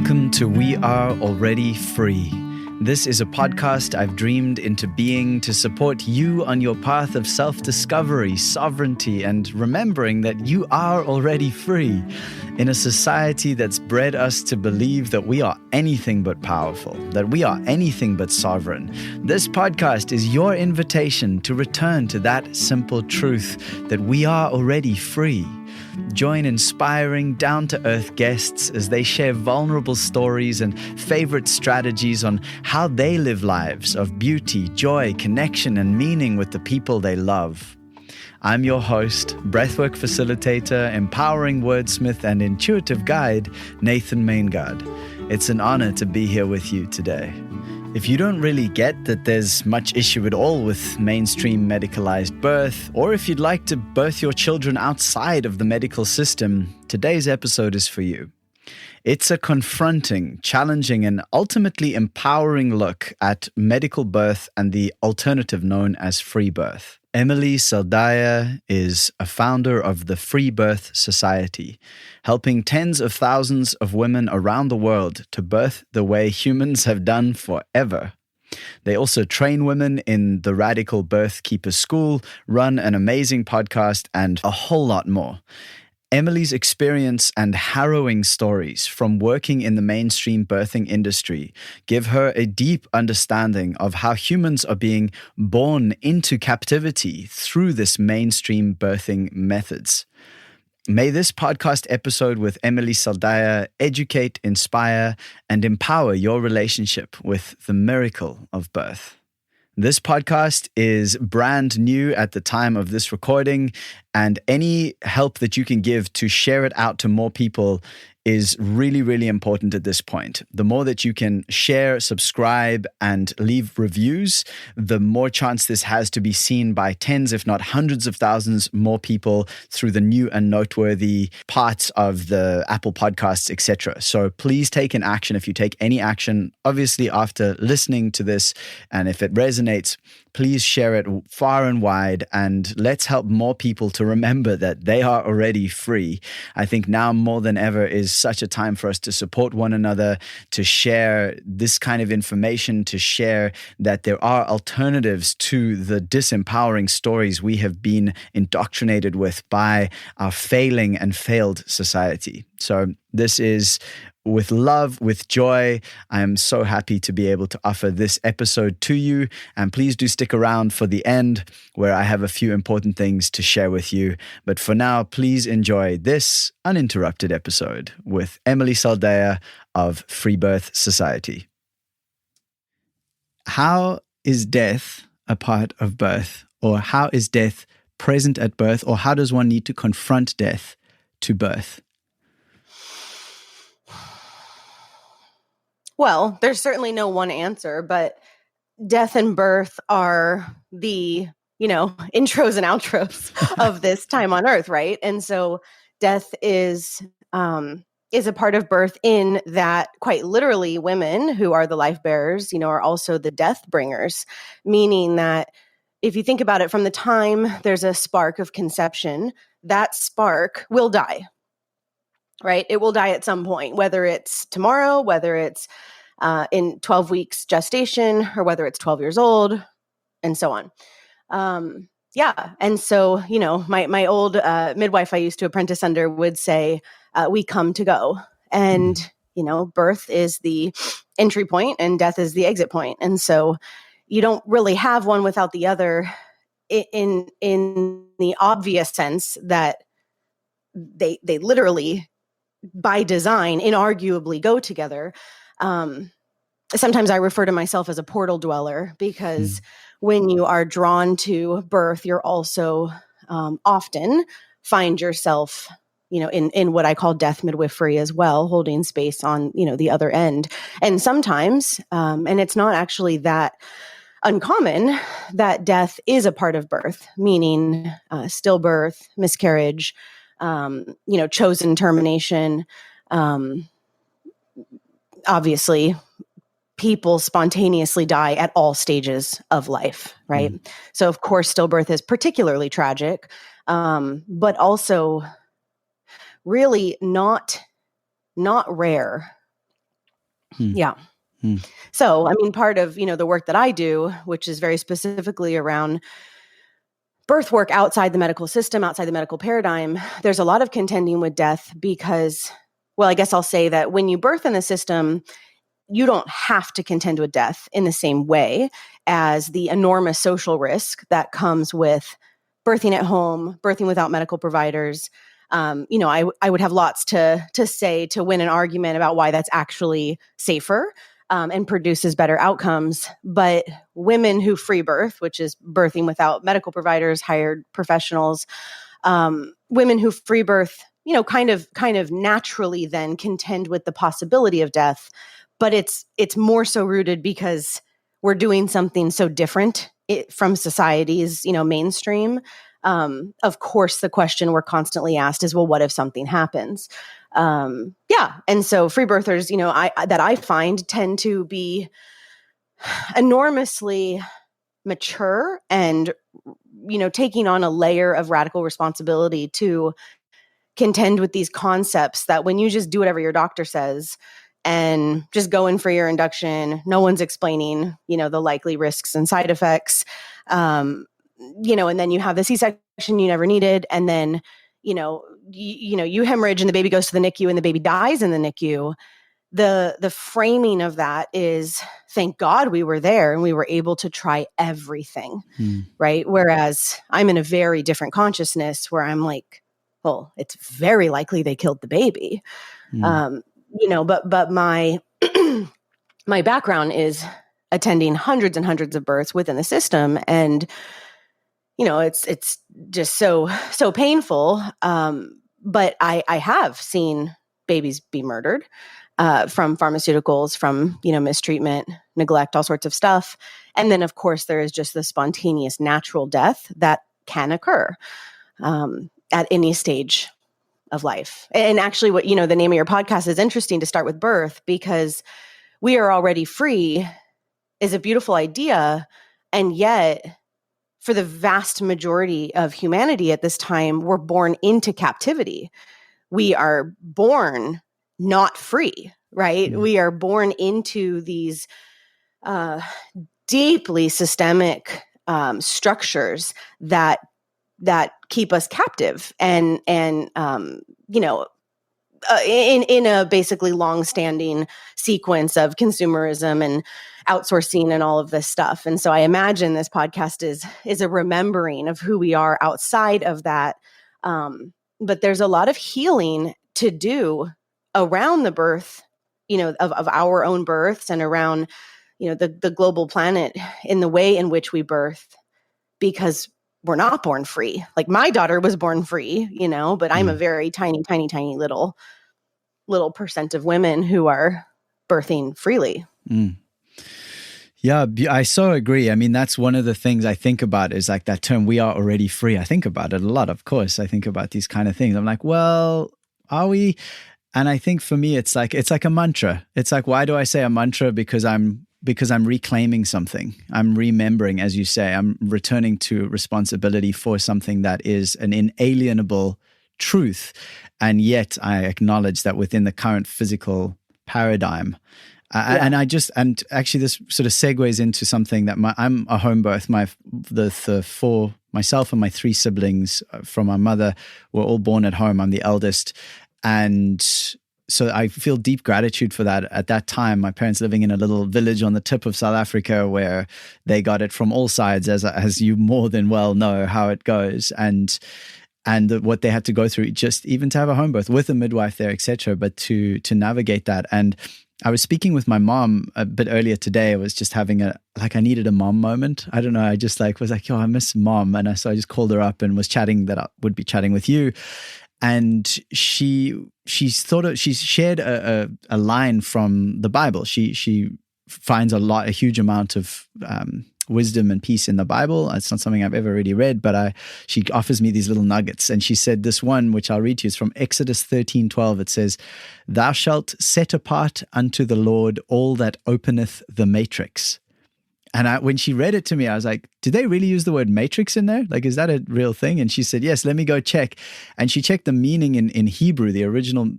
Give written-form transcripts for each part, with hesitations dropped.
Welcome to We Are Already Free. This is a podcast I've dreamed into being to support you on your path of self-discovery, sovereignty, and remembering that you are already free in a society that's bred us to believe that we are anything but powerful, that we are anything but sovereign. This podcast is your invitation to return to that simple truth that we are already free. Join inspiring, down-to-earth guests as they share vulnerable stories and favorite strategies on how they live lives of beauty, joy, connection, and meaning with the people they love. I'm your host, breathwork facilitator, empowering wordsmith, and intuitive guide, Nathan Maingard. It's an honor to be here with you today. If you don't really get that there's much issue at all with mainstream medicalised birth, or if you'd like to birth your children outside of the medical system, today's episode is for you. It's a confronting, challenging, and ultimately empowering look at medical birth and the alternative known as free birth. Emilee Saldaya is a founder of the Free Birth Society, helping tens of thousands of women around the world to birth the way humans have done forever. They also train women in the Radical Birth Keeper School, run an amazing podcast, and a whole lot more. Emilee's experience and harrowing stories from working in the mainstream birthing industry give her a deep understanding of how humans are being born into captivity through this mainstream birthing methods. May this podcast episode with Emilee Saldaya educate, inspire, and empower your relationship with the miracle of birth. This podcast is brand new at the time of this recording, and any help that you can give to share it out to more people is really, really important at this point. The more that you can share, subscribe, and leave reviews, the more chance this has to be seen by tens, if not hundreds of thousands more people through the new and noteworthy parts of the Apple Podcasts, etc. So please take an action. If you take any action, obviously after listening to this, and if it resonates, please share it far and wide, and let's help more people to remember that they are already free. I think now more than ever is such a time for us to support one another, to share this kind of information, to share that there are alternatives to the disempowering stories we have been indoctrinated with by our failing and failed society. So this is with love, with joy. I am so happy to be able to offer this episode to you. And please do stick around for the end, where I have a few important things to share with you. But for now, please enjoy this uninterrupted episode with Emilee Saldaya of Free Birth Society. How is death a part of birth? Or how is death present at birth? Or how does one need to confront death to birth? Well, there's certainly no one answer, but death and birth are the, intros and outros of this time on earth, right? And so death is a part of birth in that quite literally women who are the life bearers, are also the death bringers, meaning that if you think about it from the time there's a spark of conception, that spark will die. Right? It will die at some point, whether it's tomorrow, whether it's in 12 weeks gestation, or whether it's 12 years old, and so on. And so, my old midwife I used to apprentice under would say, we come to go. And, birth is the entry point and death is the exit point. And so you don't really have one without the other in the obvious sense that they literally, by design, inarguably go together. Sometimes I refer to myself as a portal dweller because when you are drawn to birth, you're also often find yourself, in what I call death midwifery as well, holding space on, the other end. And sometimes, and it's not actually that uncommon, that death is a part of birth, meaning stillbirth, miscarriage, chosen termination. Obviously, people spontaneously die at all stages of life, right? So, of course, stillbirth is particularly tragic, but also really not rare. Yeah. Hmm. So, I mean, part of, the work that I do, which is very specifically around birth work outside the medical system, outside the medical paradigm, there's a lot of contending with death because, well, I guess I'll say that when you birth in the system, you don't have to contend with death in the same way as the enormous social risk that comes with birthing at home, birthing without medical providers. I would have lots to say to win an argument about why that's actually safer and produces better outcomes. But women who free birth, which is birthing without medical providers, hired professionals, women who free birth, kind of naturally then contend with the possibility of death. But it's more so rooted because we're doing something so different from society's, mainstream. Of course, the question we're constantly asked is, well, what if something happens? And so free birthers, that I find tend to be enormously mature and, taking on a layer of radical responsibility to contend with these concepts that when you just do whatever your doctor says and just go in for your induction, no one's explaining, the likely risks and side effects, and then you have the C-section you never needed, and then, you hemorrhage and the baby goes to the NICU and the baby dies in the NICU. The framing of that is, thank God we were there and we were able to try everything, right? Whereas I'm in a very different consciousness where I'm like, well, it's very likely they killed the baby. But my my background is attending hundreds and hundreds of births within the system, and it's just so painful. But I have seen babies be murdered from pharmaceuticals, from mistreatment, neglect, all sorts of stuff, and then of course there is just the spontaneous natural death that can occur at any stage of life. And actually, what the name of your podcast is interesting to start with birth, because we are already free is a beautiful idea, and yet for the vast majority of humanity at this time, we're born into captivity. We are born not free, right? We are born into these deeply systemic structures that keep us captive, and in a basically long-standing sequence of consumerism and outsourcing and all of this stuff. And so I imagine this podcast is a remembering of who we are outside of that. But there's a lot of healing to do around the birth, of our own births, and around, the global planet in the way in which we birth, because we're not born free. Like my daughter was born free, but I'm a very tiny, tiny, tiny little percent of women who are birthing freely. Yeah, I so agree. I mean, that's one of the things I think about is like that term, we are already free. I think about it a lot, of course. I think about these kind of things. I'm like, well, are we? And I think for me, it's like a mantra. It's like, why do I say a mantra? Because I'm reclaiming something. I'm remembering, as you say, I'm returning to responsibility for something that is an inalienable truth. And yet I acknowledge that within the current physical paradigm, and actually this sort of segues into something that I'm a home birth. Myself and my 3 siblings from my mother were all born at home. I'm the eldest. And so I feel deep gratitude for that. At that time, my parents living in a little village on the tip of South Africa where they got it from all sides, as you more than well know how it goes, and what they had to go through, just even to have a home birth with a midwife there, etc. But to navigate that. And I was speaking with my mom a bit earlier today. I was just having I needed a mom moment. I don't know. I just was like, I miss mom. And so I just called her up and was chatting that I would be chatting with you. And she shared a line from the Bible. She finds a huge amount of wisdom and peace in the Bible. It's not something I've ever really read, but she offers me these little nuggets. And she said this one, which I'll read to you, is from Exodus 13:12. It says, "Thou shalt set apart unto the Lord all that openeth the matrix, And when she read it to me, I was like, did they really use the word matrix in there? Like, is that a real thing? And she said, yes, let me go check. And she checked the meaning in Hebrew. The original,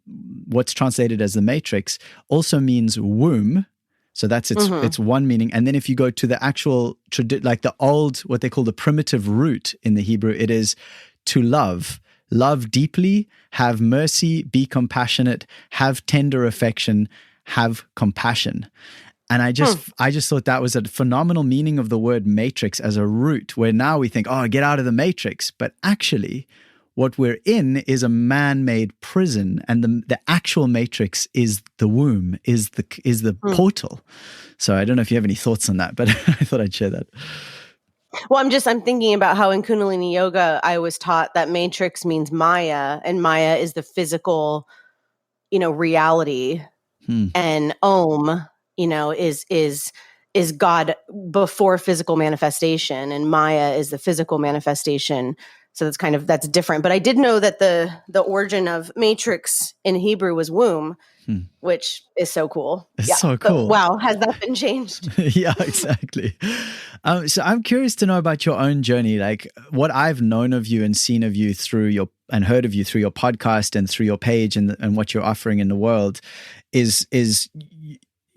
what's translated as the matrix, also means womb. So that's it's one meaning. And then if you go to the actual, like the old, what they call the primitive root in the Hebrew, it is to love. Love deeply, have mercy, be compassionate, have tender affection, have compassion. And I just thought that was a phenomenal meaning of the word matrix as a root, where now we think, oh, get out of the matrix. But actually, what we're in is a man-made prison, and the actual matrix is the womb, is the portal. So I don't know if you have any thoughts on that, but I thought I'd share that. Well, I'm thinking about how in Kundalini Yoga, I was taught that matrix means Maya, and Maya is the physical, reality, and Om, is God before physical manifestation, and Maya is the physical manifestation. So that's different. But I did know that the origin of matrix in Hebrew was womb, which is so cool. It's so cool. But wow, has that been changed? Yeah, exactly. So I'm curious to know about your own journey, like what I've known of you and seen of you and heard of you through your podcast and through your page and what you're offering in the world is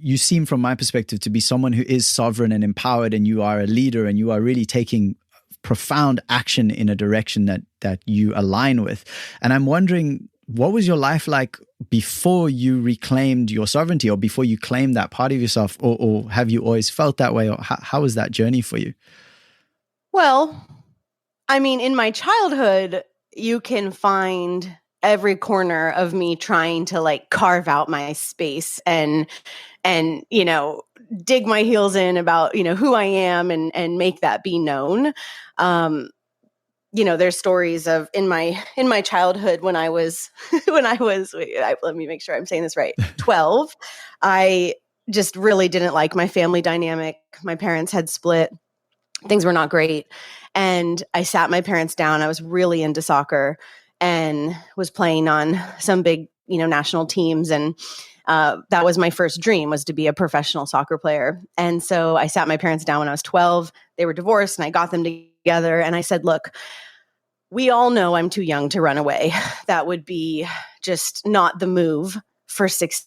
you seem, from my perspective, to be someone who is sovereign and empowered, and you are a leader, and you are really taking profound action in a direction that you align with. And I'm wondering, what was your life like before you reclaimed your sovereignty, or before you claimed that part of yourself, or have you always felt that way, or how was that journey for you? Well, I mean, in my childhood, you can find every corner of me trying to like carve out my space and dig my heels in about who I am and make that be known. There's stories of in my childhood when I was let me make sure I'm saying this right, 12. I just really didn't like my family dynamic. My parents had split. Things were not great. And I sat my parents down. I was really into soccer and was playing on some big, national teams. And that was my first dream, was to be a professional soccer player. And so I sat my parents down when I was 12. They were divorced, and I got them together. And I said, look, we all know I'm too young to run away. That would be just not the move for success.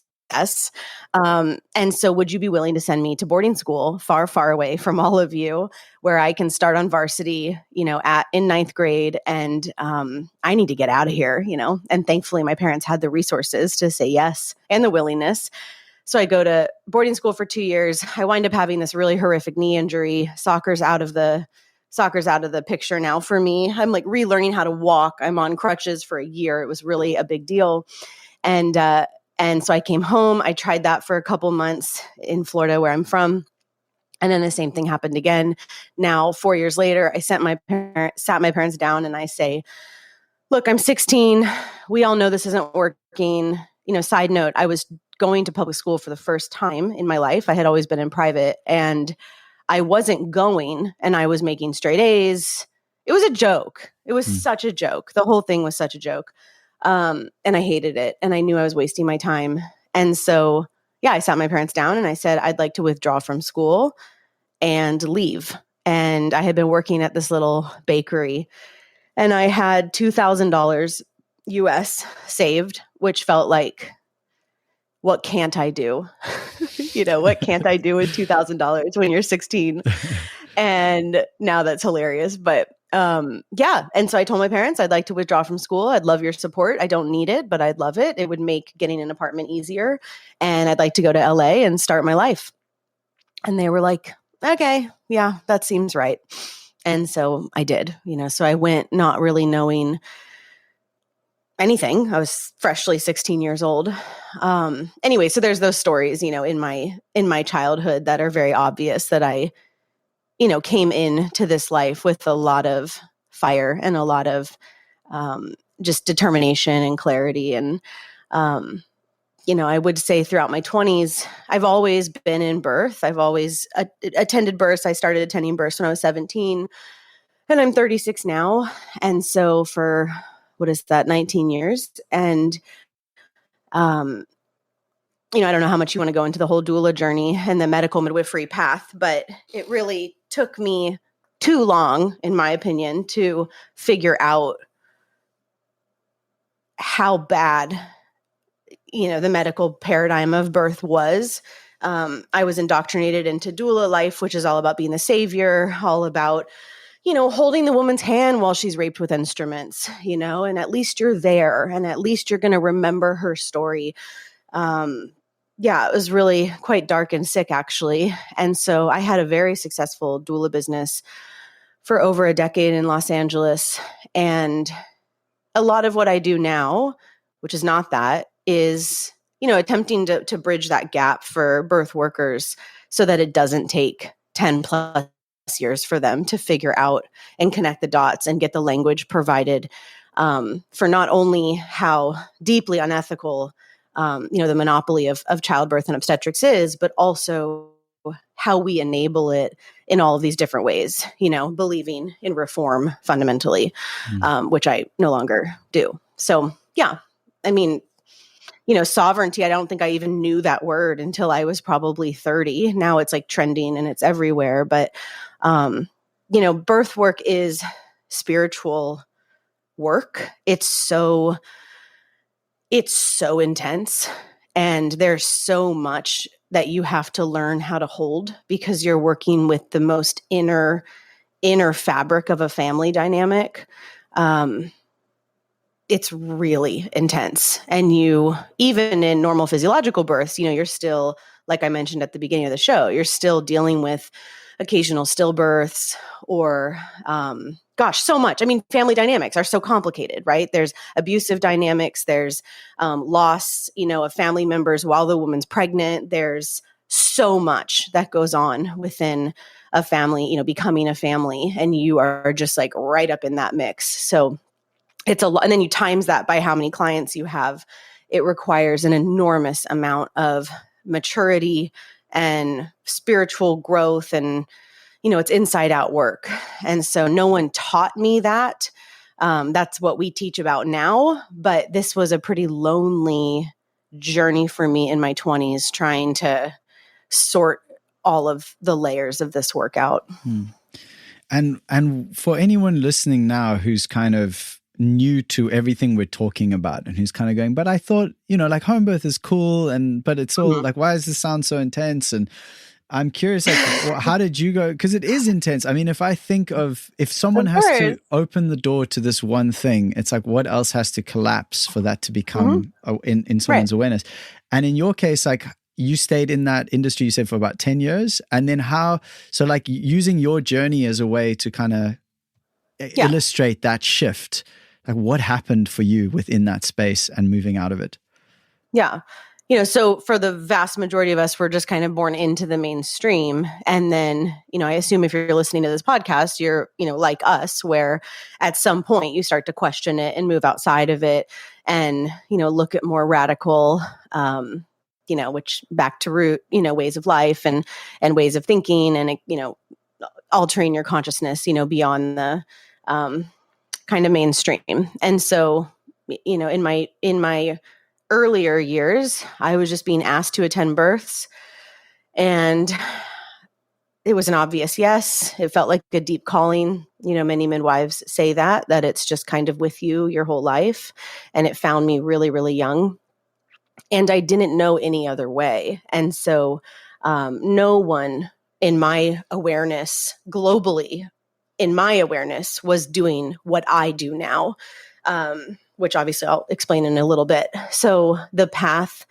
And so would you be willing to send me to boarding school far, far away from all of you, where I can start on varsity, in ninth grade, and I need to get out of here, and thankfully my parents had the resources to say yes and the willingness. So I go to boarding school for 2 years. I wind up having this really horrific knee injury. Soccer's out of the picture now for me. I'm like relearning how to walk. I'm on crutches for a year. It was really a big deal. And so I came home. I tried that for a couple months in Florida, where I'm from. And then the same thing happened again. Now, 4 years later, I sat my parents down and I say, look, I'm 16. We all know this isn't working. Side note, I was going to public school for the first time in my life. I had always been in private, and I wasn't going, and I was making straight A's. It was a joke. It was such a joke. The whole thing was such a joke. And I hated it, and I knew I was wasting my time. And so, I sat my parents down and I said, I'd like to withdraw from school and leave. And I had been working at this little bakery, and I had $2,000 US saved, which felt like, what can't I do? What can't I do with $2,000 when you're 16? And now that's hilarious. But and so I told my parents, I'd like to withdraw from school. I'd love your support. I don't need it, but I'd love it. It would make getting an apartment easier. And I'd like to go to LA and start my life. And they were like, okay, yeah, that seems right. And so I did, so I went not really knowing anything. I was freshly 16 years old. Anyway, so there's those stories, in my childhood that are very obvious, that I came into this life with a lot of fire and a lot of just determination and clarity. And, I would say throughout my 20s, I've always been in birth. I've always attended births. I started attending births when I was 17, and I'm 36 now. And so for, what is that, 19 years. And I don't know how much you want to go into the whole doula journey and the medical midwifery path, but it really took me too long, in my opinion, to figure out how bad, the medical paradigm of birth was. I was indoctrinated into doula life, which is all about being the savior, all about, holding the woman's hand while she's raped with instruments, and at least you're there and at least you're going to remember her story. It was really quite dark and sick, actually. And so I had a very successful doula business for over a decade in Los Angeles. And a lot of what I do now, which is not that, is, attempting to bridge that gap for birth workers so that it doesn't take 10 plus years for them to figure out and connect the dots and get the language provided for not only how deeply unethical the monopoly of childbirth and obstetrics is, but also how we enable it in all of these different ways, believing in reform fundamentally, which I no longer do. So, yeah, I mean, sovereignty, I don't think I even knew that word until I was probably 30. Now it's like trending and it's everywhere. But, birth work is spiritual work. It's so intense, and there's so much that you have to learn how to hold because you're working with the most inner fabric of a family dynamic. It's really intense. And even in normal physiological births, you're still, like I mentioned at the beginning of the show, you're still dealing with occasional stillbirths or, so much. I mean, family dynamics are so complicated, right? There's abusive dynamics. There's loss, of family members while the woman's pregnant. There's so much that goes on within a family, becoming a family, and you are just like right up in that mix. So it's a lot. And then you times that by how many clients you have. It requires an enormous amount of maturity and spiritual growth, and it's inside out work. And so no one taught me that. That's what we teach about now, but this was a pretty lonely journey for me in my 20s, trying to sort all of the layers of this work out. And for anyone listening now who's kind of new to everything we're talking about and who's kind of going, but I thought, like home birth is cool, but it's all like, why does this sound so intense? And I'm curious, like, how did you go? Because it is intense. I mean, if someone has to open the door to this one thing, it's like, what else has to collapse for that to become in someone's awareness? And in your case, like, you stayed in that industry, you said, for about 10 years. And then like using your journey as a way to kind of illustrate that shift, like what happened for you within that space and moving out of it? Yeah. So for the vast majority of us, we're just kind of born into the mainstream. And then, I assume if you're listening to this podcast, you're, like us, where at some point you start to question it and move outside of it and, look at more radical, which back to root, ways of life and ways of thinking and, altering your consciousness, beyond the kind of mainstream. And so, in my earlier years, I was just being asked to attend births, and it was an obvious yes. It felt like a deep calling. Many midwives say that it's just kind of with you your whole life. And it found me really, really young. And I didn't know any other way. And so no one in my awareness globally, was doing what I do now. Which obviously I'll explain in a little bit. So the path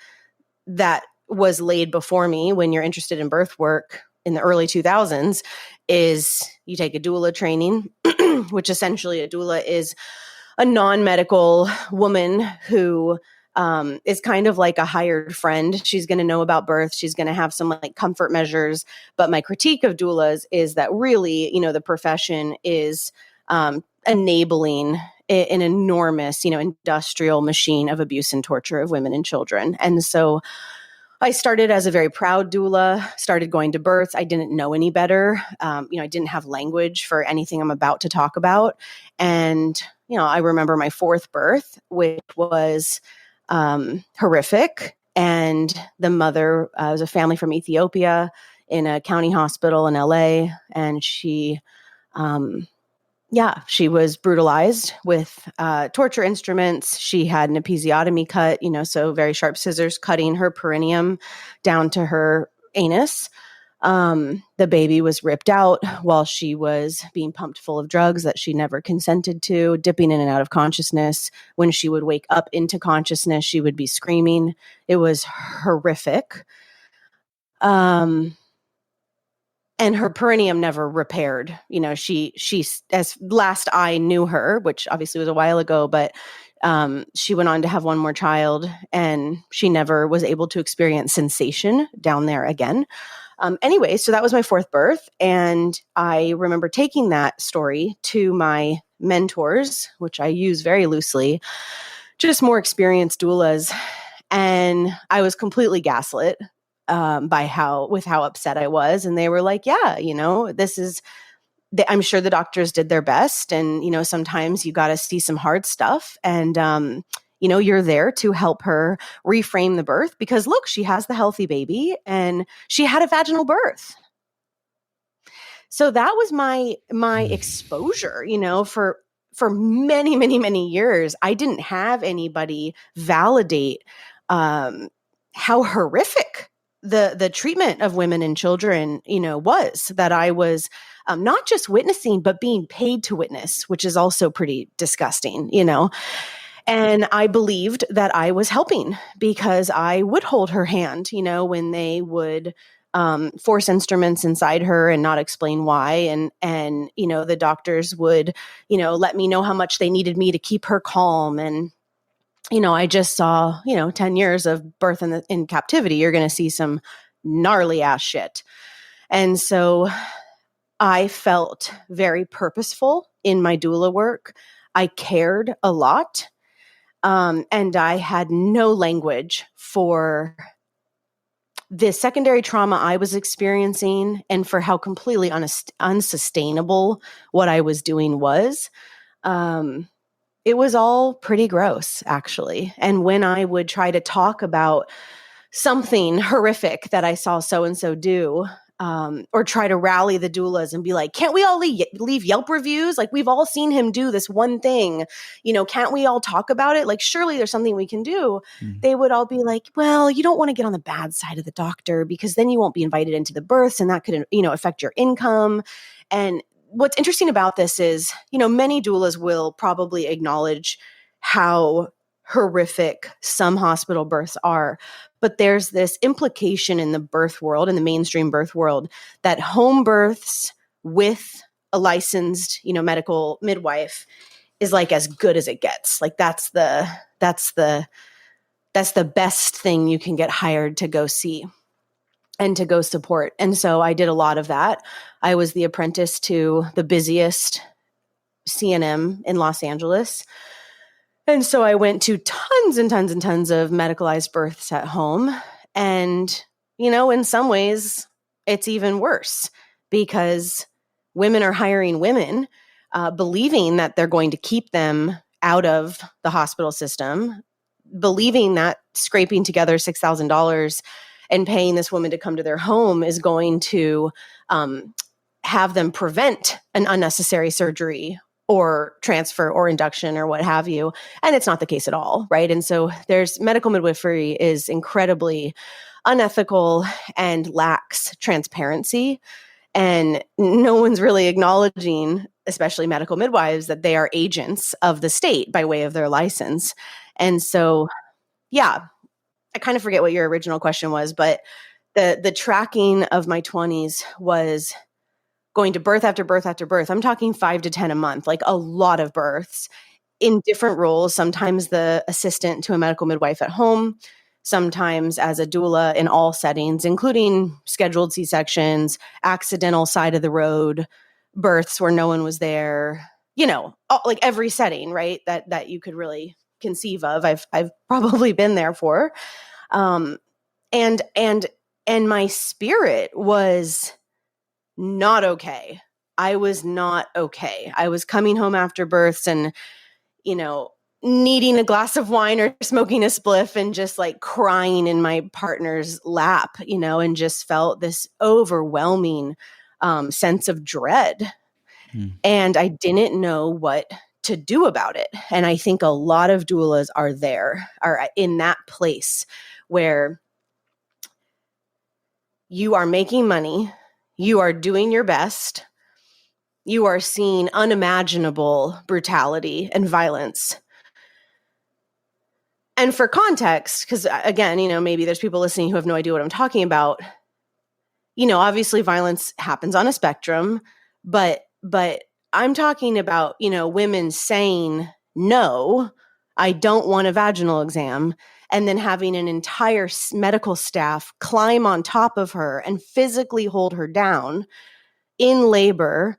that was laid before me when you're interested in birth work in the early 2000s is you take a doula training, which essentially a doula is a non-medical woman who is kind of like a hired friend. She's going to know about birth. She's going to have some like comfort measures. But my critique of doulas is that really, the profession is enabling an enormous, industrial machine of abuse and torture of women and children. And so I started as a very proud doula, started going to births. I didn't know any better. I didn't have language for anything I'm about to talk about. And, I remember my fourth birth, which was horrific. And the mother was a family from Ethiopia in a county hospital in LA. And she was brutalized with torture instruments. She had an episiotomy cut, so very sharp scissors cutting her perineum down to her anus. The baby was ripped out while she was being pumped full of drugs that she never consented to, dipping in and out of consciousness. When she would wake up into consciousness, she would be screaming. It was horrific. And her perineum never repaired. She as last I knew her, which obviously was a while ago, but she went on to have one more child, and she never was able to experience sensation down there again. Anyway, so that was my fourth birth. And I remember taking that story to my mentors, which I use very loosely, just more experienced doulas. And I was completely gaslit by how upset I was. And they were like, yeah, this is, I'm sure the doctors did their best. And, sometimes you got to see some hard stuff. And, you're there to help her reframe the birth, because look, she has the healthy baby and she had a vaginal birth. So that was my exposure, for many, many, many years. I didn't have anybody validate how horrific the treatment of women and children, was, that I was not just witnessing, but being paid to witness, which is also pretty disgusting, And I believed that I was helping because I would hold her hand, when they would force instruments inside her and not explain why. And the doctors would, let me know how much they needed me to keep her calm. And, I just saw, 10 years of birth in captivity. You're going to see some gnarly ass shit. And so I felt very purposeful in my doula work. I cared a lot. And I had no language for the secondary trauma I was experiencing and for how completely unsustainable what I was doing was. It was all pretty gross, actually. And when I would try to talk about something horrific that I saw so-and-so do, or try to rally the doulas and be like, can't we all leave Yelp reviews? Like, we've all seen him do this one thing, can't we all talk about it? Like, surely there's something we can do. Mm-hmm. They would all be like, well, you don't want to get on the bad side of the doctor because then you won't be invited into the births and that could, affect your income. And what's interesting about this is, many doulas will probably acknowledge how horrific some hospital births are. But there's this implication in the birth world, in the mainstream birth world, that home births with a licensed, medical midwife is like as good as it gets. Like that's the best thing you can get hired to go see and to go support. And so I did a lot of that. I was the apprentice to the busiest CNM in Los Angeles. And so I went to tons and tons and tons of medicalized births at home. And, in some ways, it's even worse because women are hiring women, believing that they're going to keep them out of the hospital system, believing that scraping together $6,000 and paying this woman to come to their home is going to have them prevent an unnecessary surgery or transfer or induction or what have you. And it's not the case at all, right? And so there's medical midwifery is incredibly unethical and lacks transparency. And no one's really acknowledging, especially medical midwives, that they are agents of the state by way of their license. And so, yeah, I kind of forget what your original question was, but the tracking of my 20s was going to birth after birth after birth. I'm talking 5 to 10 a month, like a lot of births in different roles. Sometimes the assistant to a medical midwife at home, sometimes as a doula in all settings, including scheduled C-sections, accidental side of the road births where no one was there, like every setting, right? That you could really conceive of. I've probably been there for. And my spirit was not okay. I was not okay. I was coming home after births and, needing a glass of wine or smoking a spliff and just like crying in my partner's lap, and just felt this overwhelming sense of dread. And I didn't know what to do about it. And I think a lot of doulas are in that place where you are making money, you are doing your best, you are seeing unimaginable brutality and violence. And for context, because again, maybe there's people listening who have no idea what I'm talking about. Obviously violence happens on a spectrum, but I'm talking about, women saying, no, I don't want a vaginal exam, and then having an entire medical staff climb on top of her and physically hold her down in labor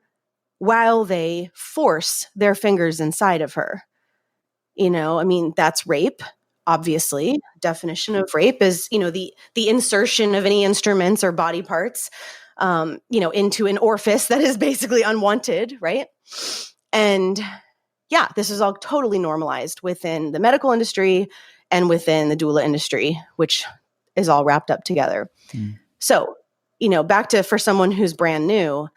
while they force their fingers inside of her. That's rape. Obviously, definition of rape is, the insertion of any instruments or body parts, into an orifice that is basically unwanted, right? And yeah, this is all totally normalized within the medical industry and within the doula industry, which is all wrapped up together. So, back to for someone who's brand new,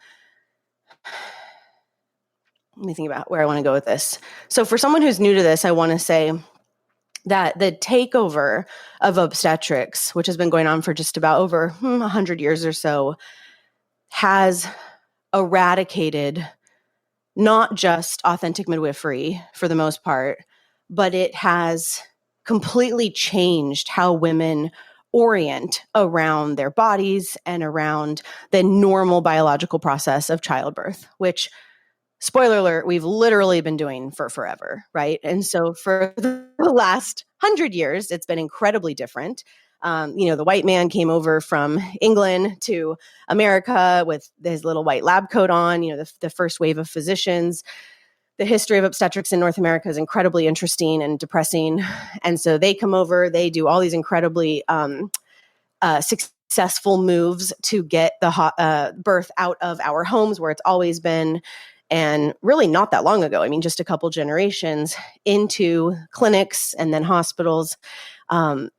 let me think about where I want to go with this. So for someone who's new to this, I want to say that the takeover of obstetrics, which has been going on for just about over 100 years or so, has eradicated not just authentic midwifery for the most part, but it has completely changed how women orient around their bodies and around the normal biological process of childbirth, which, spoiler alert, we've literally been doing for forever, right? And so for the last 100 years, it's been incredibly different. The white man came over from England to America with his little white lab coat on, the first wave of physicians. The history of obstetrics in North America is incredibly interesting and depressing. And so they come over, they do all these incredibly successful moves to get the birth out of our homes where it's always been. And really not that long ago, just a couple generations into clinics and then hospitals. And,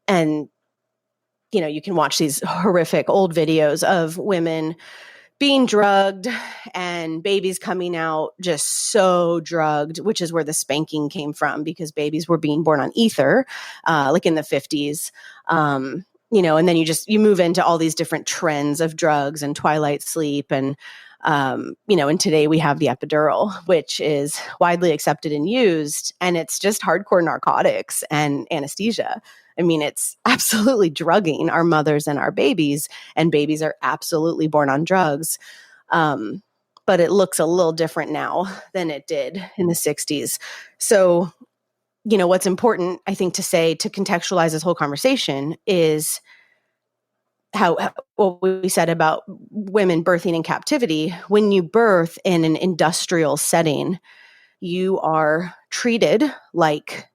you can watch these horrific old videos of women being drugged and babies coming out just so drugged, which is where the spanking came from, because babies were being born on ether, like in the 50s. And then you move into all these different trends of drugs and twilight sleep. And, and today we have the epidural, which is widely accepted and used, and it's just hardcore narcotics and anesthesia. It's absolutely drugging our mothers and our babies, and babies are absolutely born on drugs. But it looks a little different now than it did in the 60s. So, what's important, I think, to say to contextualize this whole conversation is how what we said about women birthing in captivity. When you birth in an industrial setting, you are treated like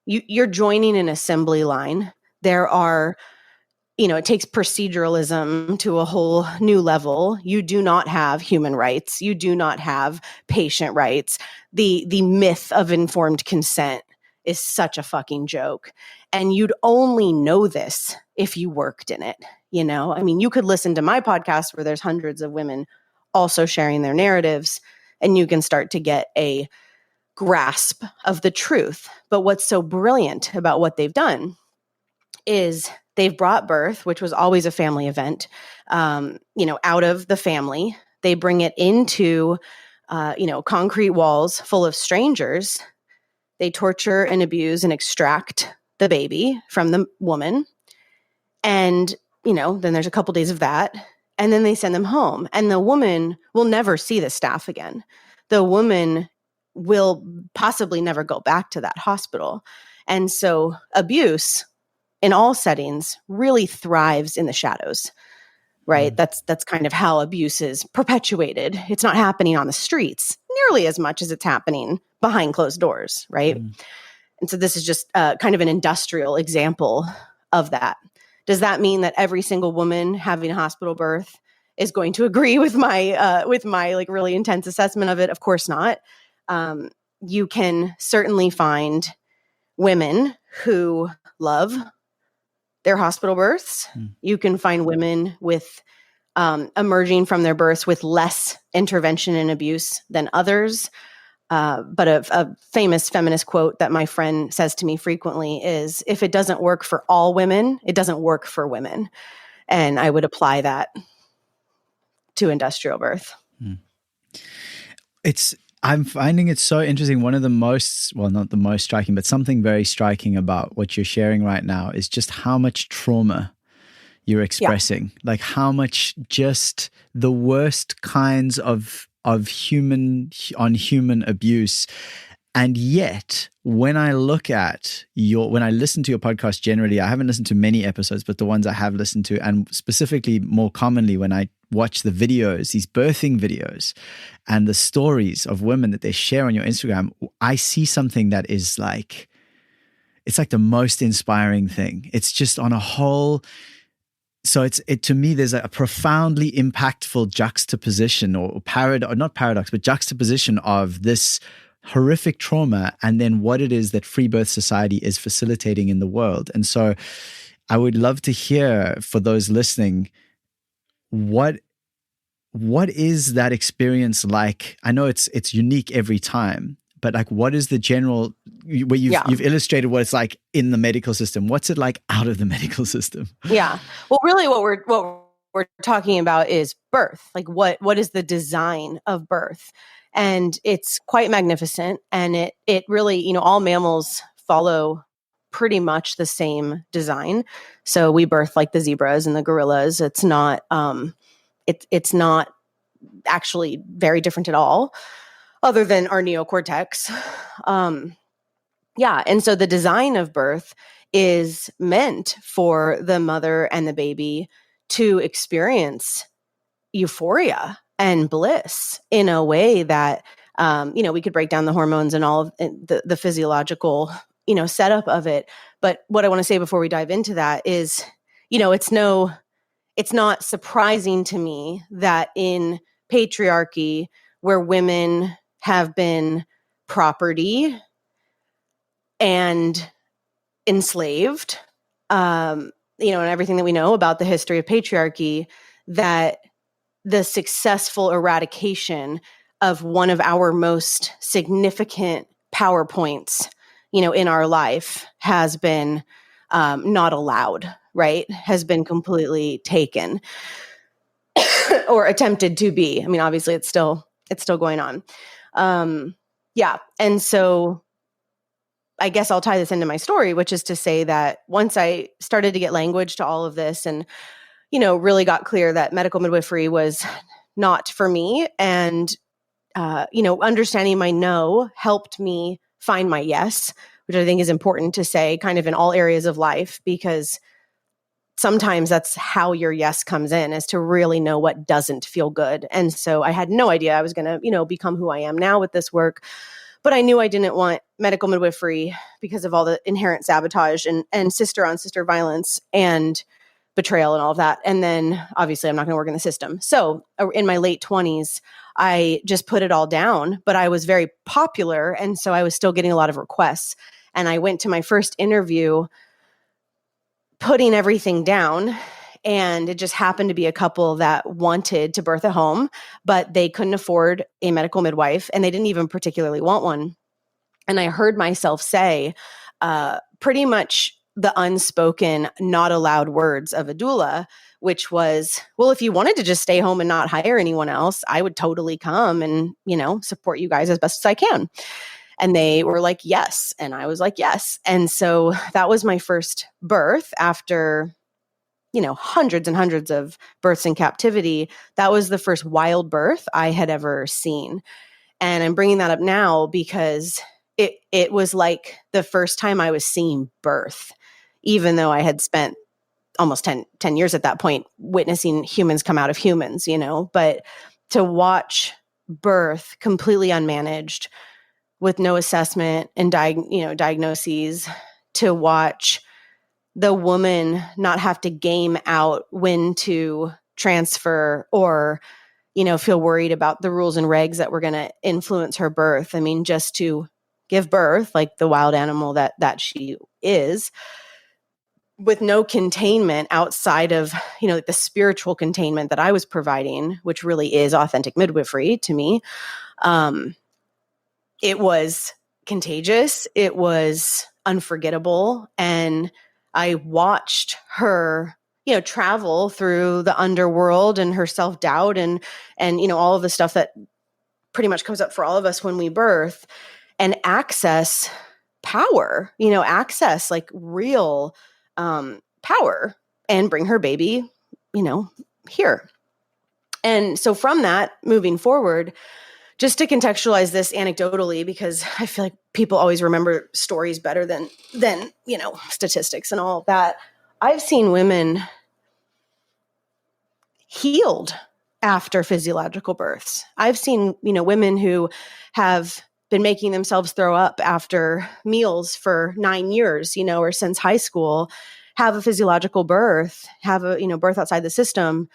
you're joining an assembly line. There are, it takes proceduralism to a whole new level. You do not have human rights. You do not have patient rights. The myth of informed consent is such a fucking joke. And you'd only know this if you worked in it. You could listen to my podcast where there's hundreds of women also sharing their narratives, and you can start to get a grasp of the truth. But what's so brilliant about what they've done is they've brought birth, which was always a family event, out of the family. They bring it into, concrete walls full of strangers. They torture and abuse and extract the baby from the woman. And, then there's a couple days of that. And then they send them home. And the woman will never see the staff again. The woman will possibly never go back to that hospital. And so abuse in all settings really thrives in the shadows, right? That's kind of how abuse is perpetuated. It's not happening on the streets nearly as much as it's happening behind closed doors, right? And so this is just kind of an industrial example of that. Does that mean that every single woman having a hospital birth is going to agree with my like really intense assessment of it? Of course not. you can certainly find women who love their hospital births. You can find women with emerging from their births with less intervention and abuse than others. But a famous feminist quote that my friend says to me frequently is, if it doesn't work for all women, it doesn't work for women. And I would apply that to industrial birth. I'm finding it so interesting. One of the most, well, not the most striking, but something very striking about what you're sharing right now is just how much trauma you're expressing. Yeah. Like how much just the worst kinds of human on human abuse. And yet, when I listen to your podcast generally, I haven't listened to many episodes, but the ones I have listened to, and specifically more commonly when I watch the videos, these birthing videos and the stories of women that they share on your Instagram, I see something that is like, it's like the most inspiring thing. It's just on a whole. So to me, there's a profoundly impactful juxtaposition or not paradox, but juxtaposition of this horrific trauma and then what it is that Free Birth Society is facilitating in the world. And so I would love to hear, for those listening, what is that experience like? I know it's unique every time, but like, what is the general, where you've illustrated what it's like in the medical system? What's it like out of the medical system? Yeah. Well, really what we're talking about is birth. Like what is the design of birth? And it's quite magnificent. And it really, all mammals follow pretty much the same design. So we birth like the zebras and the gorillas. It's not, it's not actually very different at all, other than our neocortex. And so the design of birth is meant for the mother and the baby to experience euphoria and bliss in a way that, we could break down the hormones and all of the physiological, setup of it. But what I want to say before we dive into that is, it's not surprising to me that in patriarchy, where women have been property and enslaved, and everything that we know about the history of patriarchy, that the successful eradication of one of our most significant power points, in our life has been not allowed, right? Has been completely taken or attempted to be. I mean, obviously it's still going on. And so I guess I'll tie this into my story, which is to say that once I started to get language to all of this and, really got clear that medical midwifery was not for me. And, understanding my no helped me find my yes, which I think is important to say kind of in all areas of life, because sometimes that's how your yes comes in, is to really know what doesn't feel good. And so I had no idea I was going to, become who I am now with this work. But I knew I didn't want medical midwifery because of all the inherent sabotage and sister on sister violence and betrayal and all of that. And then obviously I'm not going to work in the system. So in my late 20s, I just put it all down, but I was very popular. And so I was still getting a lot of requests. And I went to my first interview putting everything down. And it just happened to be a couple that wanted to birth at home, but they couldn't afford a medical midwife and they didn't even particularly want one. And I heard myself say pretty much the unspoken, not allowed words of a doula, which was, well, if you wanted to just stay home and not hire anyone else, I would totally come and, support you guys as best as I can. And they were like, yes. And I was like, yes. And so that was my first birth after, hundreds and hundreds of births in captivity. That was the first wild birth I had ever seen. And I'm bringing that up now because it was like the first time I was seeing birth, even though I had spent almost 10 years at that point witnessing humans come out of humans, but to watch birth completely unmanaged with no assessment and diagnoses, to watch the woman not have to game out when to transfer or, feel worried about the rules and regs that were going to influence her birth. I mean, just to give birth, like the wild animal that she is, with no containment outside of, the spiritual containment that I was providing, which really is authentic midwifery to me. It was contagious. It was unforgettable. And I watched her, travel through the underworld and her self-doubt and, all of the stuff that pretty much comes up for all of us when we birth, and access power, access like real power, and bring her baby, here. And so from that, moving forward, just to contextualize this anecdotally, because I feel like people always remember stories better than statistics and all of that. I've seen women healed after physiological births. I've seen, women who have been making themselves throw up after meals for 9 years, or since high school, have a physiological birth, have a, birth outside the system,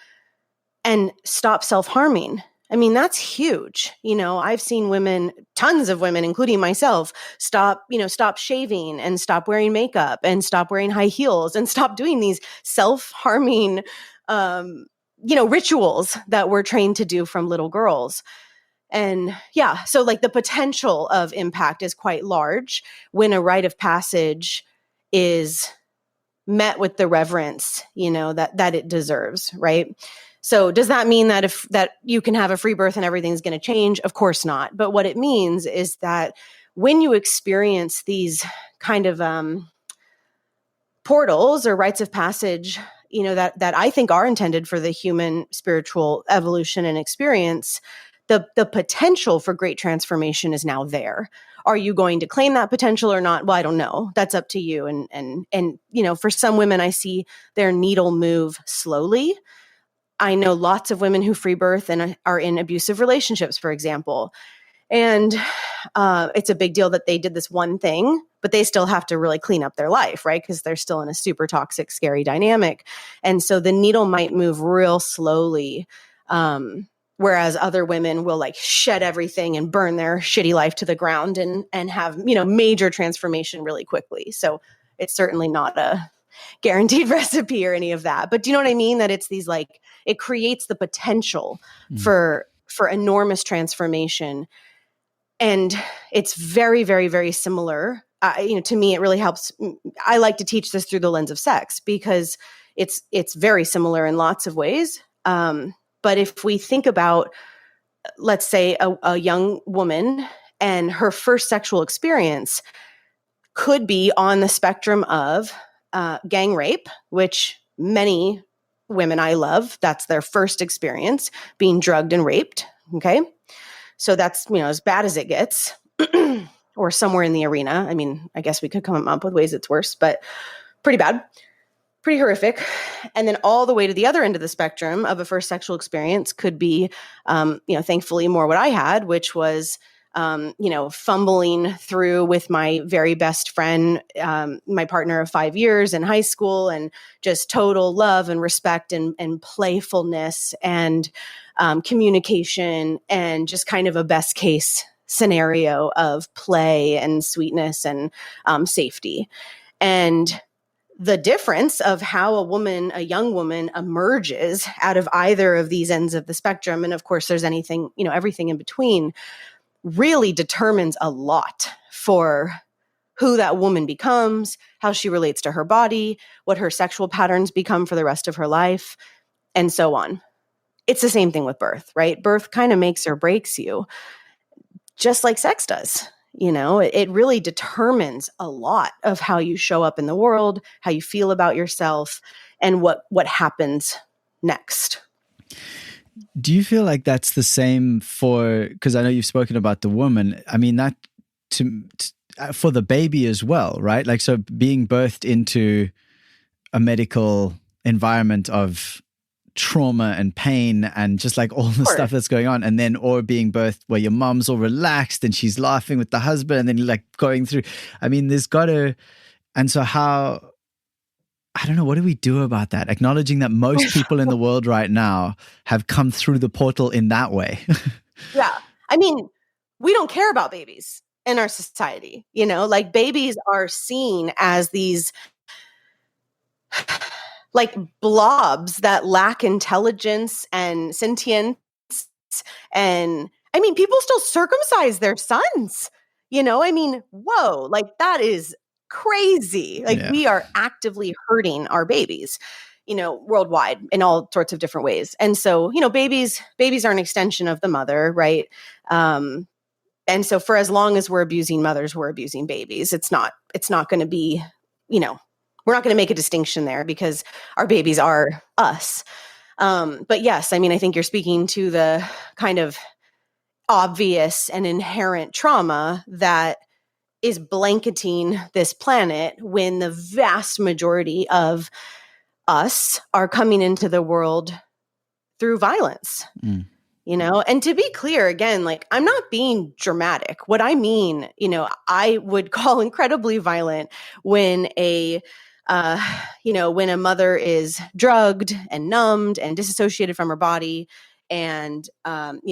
and stop self-harming. I mean, that's huge. I've seen women, tons of women, including myself, stop shaving and stop wearing makeup and stop wearing high heels and stop doing these self-harming, rituals that we're trained to do from little girls. And yeah, so like the potential of impact is quite large when a rite of passage is met with the reverence, that it deserves, right? So does that mean that that you can have a free birth and everything's going to change? Of course not. But what it means is that when you experience these kind of portals or rites of passage, that I think are intended for the human spiritual evolution and experience, the potential for great transformation is now there. Are you going to claim that potential or not? Well, I don't know. That's up to you. And for some women, I see their needle move slowly. I know lots of women who free birth and are in abusive relationships, for example. And it's a big deal that they did this one thing, but they still have to really clean up their life, right? Because they're still in a super toxic, scary dynamic. And so the needle might move real slowly. Whereas other women will like shed everything and burn their shitty life to the ground and have, major transformation really quickly. So it's certainly not a guaranteed recipe or any of that. But do you know what I mean? That it's these like, it creates the potential for enormous transformation. And it's very, very, very similar. To me, it really helps. I like to teach this through the lens of sex because it's very similar in lots of ways. But if we think about, let's say, a young woman and her first sexual experience could be on the spectrum of gang rape, which many women I love, that's their first experience, being drugged and raped. Okay. So that's, as bad as it gets, or somewhere in the arena. I mean, I guess we could come up with ways it's worse, but pretty bad, pretty horrific. And then all the way to the other end of the spectrum of a first sexual experience could be, thankfully more what I had, which was, fumbling through with my very best friend, my partner of 5 years in high school, and just total love and respect and playfulness and communication, and just kind of a best case scenario of play and sweetness and safety. And the difference of how a young woman emerges out of either of these ends of the spectrum, and of course there's everything in between, really determines a lot for who that woman becomes, how she relates to her body, what her sexual patterns become for the rest of her life, and so on. It's the same thing with birth, right? Birth kind of makes or breaks you, just like sex does. It really determines a lot of how you show up in the world, how you feel about yourself, and what happens next. Do you feel like that's the same because I know you've spoken about the woman, I mean, that for the baby as well, right? Like, so being birthed into a medical environment of trauma and pain and just like all the stuff that's going on, and then or being birthed where your mom's all relaxed and she's laughing with the husband, and then you're like going through, I mean, there's got to, and so how I don't know, what do we do about that? Acknowledging that most people in the world right now have come through the portal in that way. Yeah. I mean, we don't care about babies in our society, like babies are seen as these like blobs that lack intelligence and sentience. And I mean, people still circumcise their sons, I mean, whoa, like that is crazy. Like Yeah. we are actively hurting our babies, worldwide in all sorts of different ways. And so, babies are an extension of the mother, right? And so for as long as we're abusing mothers, we're abusing babies. It's not going to be, we're not going to make a distinction there because our babies are us. But yes, I mean, I think you're speaking to the kind of obvious and inherent trauma that is blanketing this planet when the vast majority of us are coming into the world through violence. And to be clear, again, like I'm not being dramatic. What I mean, I would call incredibly violent when when a mother is drugged and numbed and disassociated from her body and,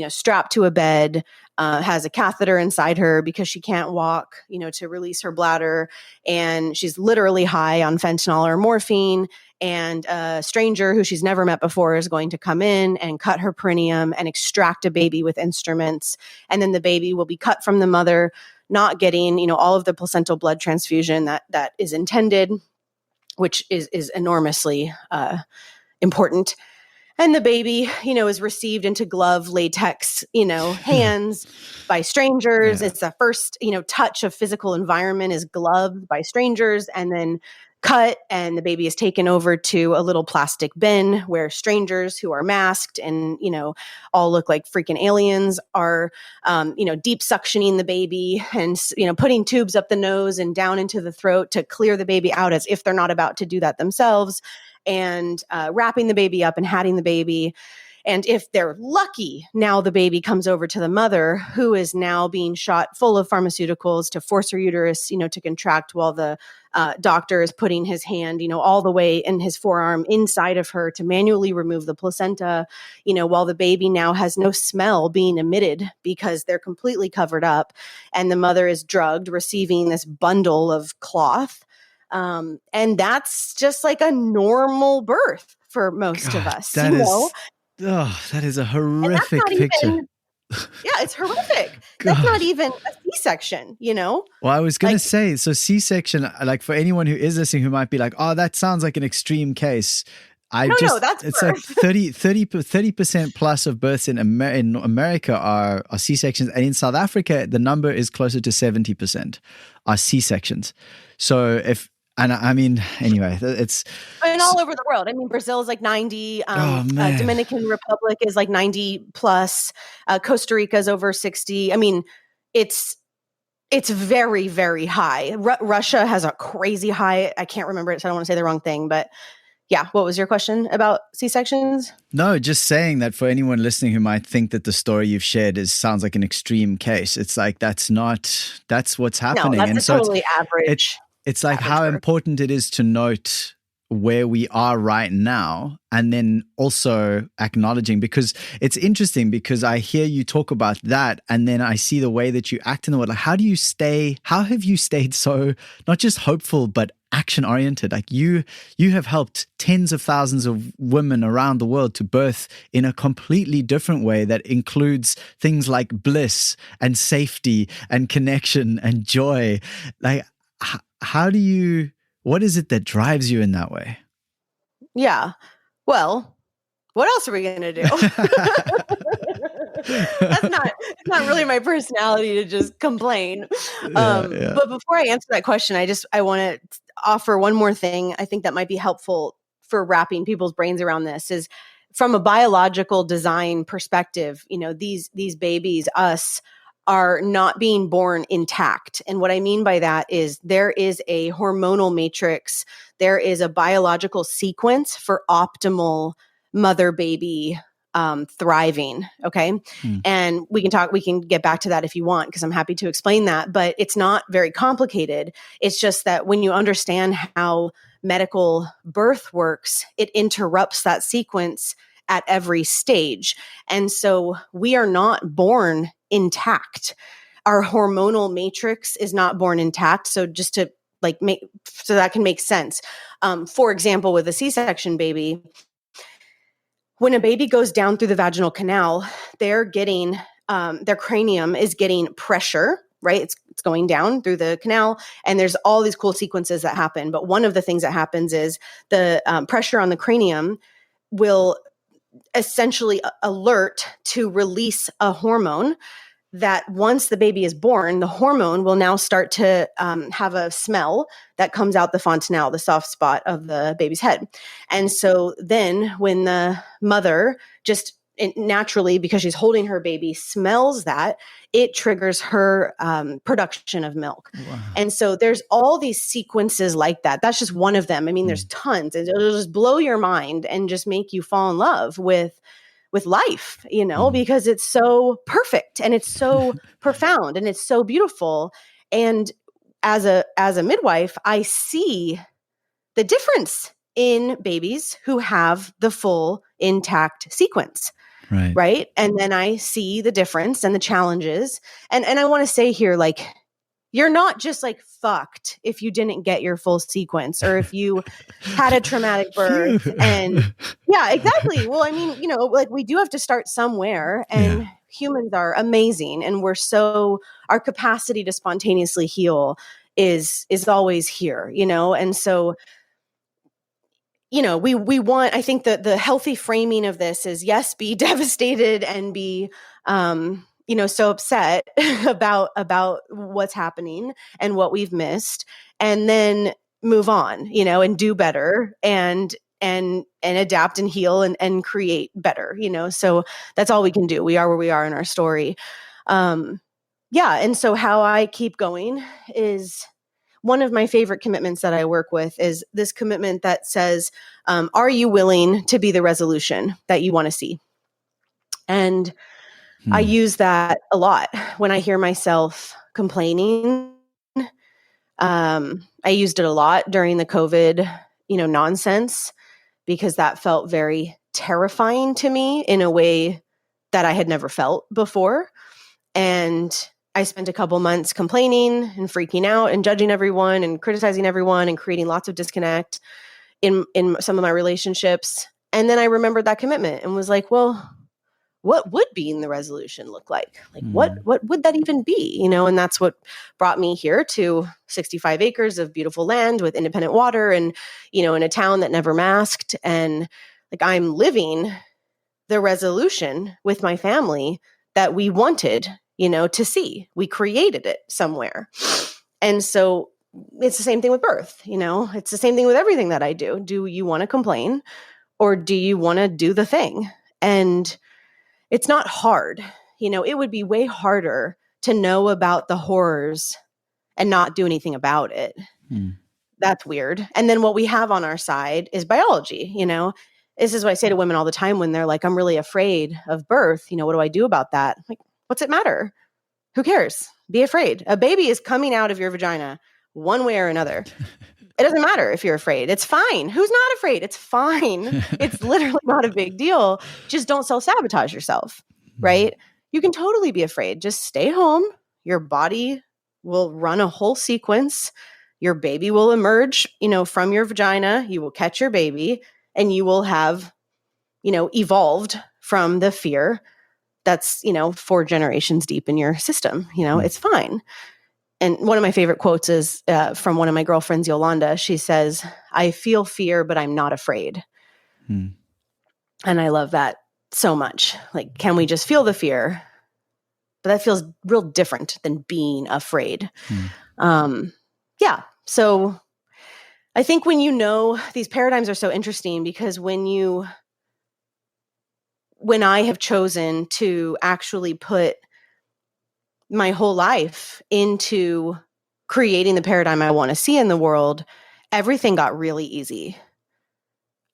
strapped to a bed, has a catheter inside her because she can't walk, to release her bladder. And she's literally high on fentanyl or morphine. And a stranger who she's never met before is going to come in and cut her perineum and extract a baby with instruments. And then the baby will be cut from the mother, not getting, all of the placental blood transfusion that is intended, which is enormously important. And the baby, is received into glove latex, hands by strangers. Yeah. It's the first, touch of physical environment is gloved by strangers and then cut. And the baby is taken over to a little plastic bin where strangers who are masked and, all look like freaking aliens are, deep suctioning the baby and, putting tubes up the nose and down into the throat to clear the baby out as if they're not about to do that themselves. And wrapping the baby up and hatting the baby. And if they're lucky, now the baby comes over to the mother who is now being shot full of pharmaceuticals to force her uterus, to contract while the doctor is putting his hand, all the way in his forearm inside of her to manually remove the placenta, while the baby now has no smell being emitted because they're completely covered up. And the mother is drugged, receiving this bundle of cloth. And that's just like a normal birth for most of us. That is a horrific picture. It's horrific. That's not even a C-section, Well, I was going to say, so C-section, like for anyone who is listening who might be like, oh, that sounds like an extreme case. It's birth. Like 30% plus of births in America are C-sections. And in South Africa, the number is closer to 70% are C-sections. So anyway, it's... And all over the world. I mean, Brazil is like 90. Dominican Republic is like 90 plus. Costa Rica is over 60. I mean, it's very, very high. Russia has a crazy high. I can't remember it, so I don't want to say the wrong thing, but yeah. What was your question about C-sections? No, just saying that for anyone listening who might think that the story you've shared sounds like an extreme case. It's like, that's what's happening. No, that's totally average. It's like how important it is to note where we are right now and then also acknowledging, because it's interesting because I hear you talk about that and then I see the way that you act in the world. Like, how have you stayed so not just hopeful, but action oriented? Like you have helped tens of thousands of women around the world to birth in a completely different way that includes things like bliss and safety and connection and joy. Like, what is it that drives you in that way? Yeah. Well, what else are we going to do? It's not really my personality to just complain. But before I answer that question, I want to offer one more thing. I think that might be helpful for wrapping people's brains around this is from a biological design perspective, these babies, us, are not being born intact. And what I mean by that is there is a hormonal matrix, there is a biological sequence for optimal mother-baby thriving. Okay. And we can get back to that if you want, because I'm happy to explain that, but it's not very complicated. It's just that when you understand how medical birth works, it interrupts that sequence at every stage. And so we are not born intact. Our hormonal matrix is not born intact. So just to make so that can make sense. For example, with a C-section baby, when a baby goes down through the vaginal canal, they're getting their cranium is getting pressure, right? It's going down through the canal, and there's all these cool sequences that happen. But one of the things that happens is the pressure on the cranium will essentially alert to release a hormone that once the baby is born, the hormone will now start to have a smell that comes out the fontanelle, the soft spot of the baby's head. And so then when the mother just naturally, because she's holding her baby, smells that, it triggers her production of milk. Wow. And so there's all these sequences like that. That's just one of them. I mean, there's tons. It'll just blow your mind and just make you fall in love with life, because it's so perfect and it's so profound and it's so beautiful. And as a midwife, I see the difference in babies who have the full intact sequence. Right. And then I see the difference and the challenges. And I want to say here, you're not just fucked if you didn't get your full sequence or if you had a traumatic birth. And yeah, exactly. Well, I mean, we do have to start somewhere, and humans are amazing. And our capacity to spontaneously heal is always here, and so, we want, I think that the healthy framing of this is, yes, be devastated and be, so upset about what's happening and what we've missed, and then move on, and do better and adapt and heal and create better, so that's all we can do. We are where we are in our story. And so how I keep going is, one of my favorite commitments that I work with is this commitment that says, are you willing to be the resolution that you want to see? And I use that a lot when I hear myself complaining. I used it a lot during the COVID, nonsense, because that felt very terrifying to me in a way that I had never felt before. And I spent a couple months complaining and freaking out and judging everyone and criticizing everyone and creating lots of disconnect in some of my relationships. And then I remembered that commitment and was like, well, what would being the resolution look like? What would that even be? And that's what brought me here to 65 acres of beautiful land with independent water and, in a town that never masked. And I'm living the resolution with my family that we wanted, to see. We created it somewhere. And so it's the same thing with birth, it's the same thing with everything that I do. Do you want to complain, or do you want to do the thing? And it's not hard. It would be way harder to know about the horrors and not do anything about it. That's weird. And then what we have on our side is biology, This is what I say to women all the time when they're like, I'm really afraid of birth. What do I do about that? What's it matter? Who cares? Be afraid. A baby is coming out of your vagina one way or another. It doesn't matter if you're afraid. It's fine. Who's not afraid? It's fine. It's literally not a big deal. Just don't self-sabotage yourself, right? You can totally be afraid. Just stay home. Your body will run a whole sequence. Your baby will emerge, from your vagina. You will catch your baby, and you will have, evolved from the fear that's, 4 generations deep in your system. It's fine. And one of my favorite quotes is from one of my girlfriends, Yolanda. She says, I feel fear, but I'm not afraid. And I love that so much. Can we just feel the fear? But that feels real different than being afraid. So I think when these paradigms are so interesting, because when I have chosen to actually put my whole life into creating the paradigm I want to see in the world, everything got really easy.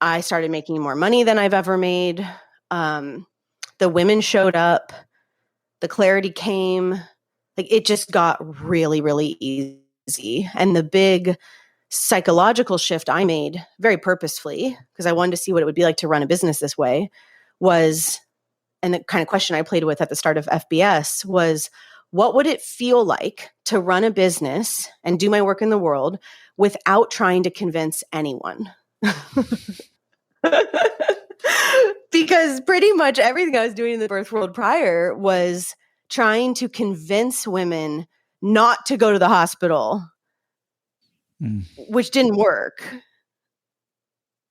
I started making more money than I've ever made. The women showed up. The clarity came. It just got really, really easy. And the big psychological shift I made very purposefully, because I wanted to see what it would be like to run a business this way, was, and the kind of question I played with at the start of FBS was, what would it feel like to run a business and do my work in the world without trying to convince anyone? Because pretty much everything I was doing in the birth world prior was trying to convince women not to go to the hospital, which didn't work.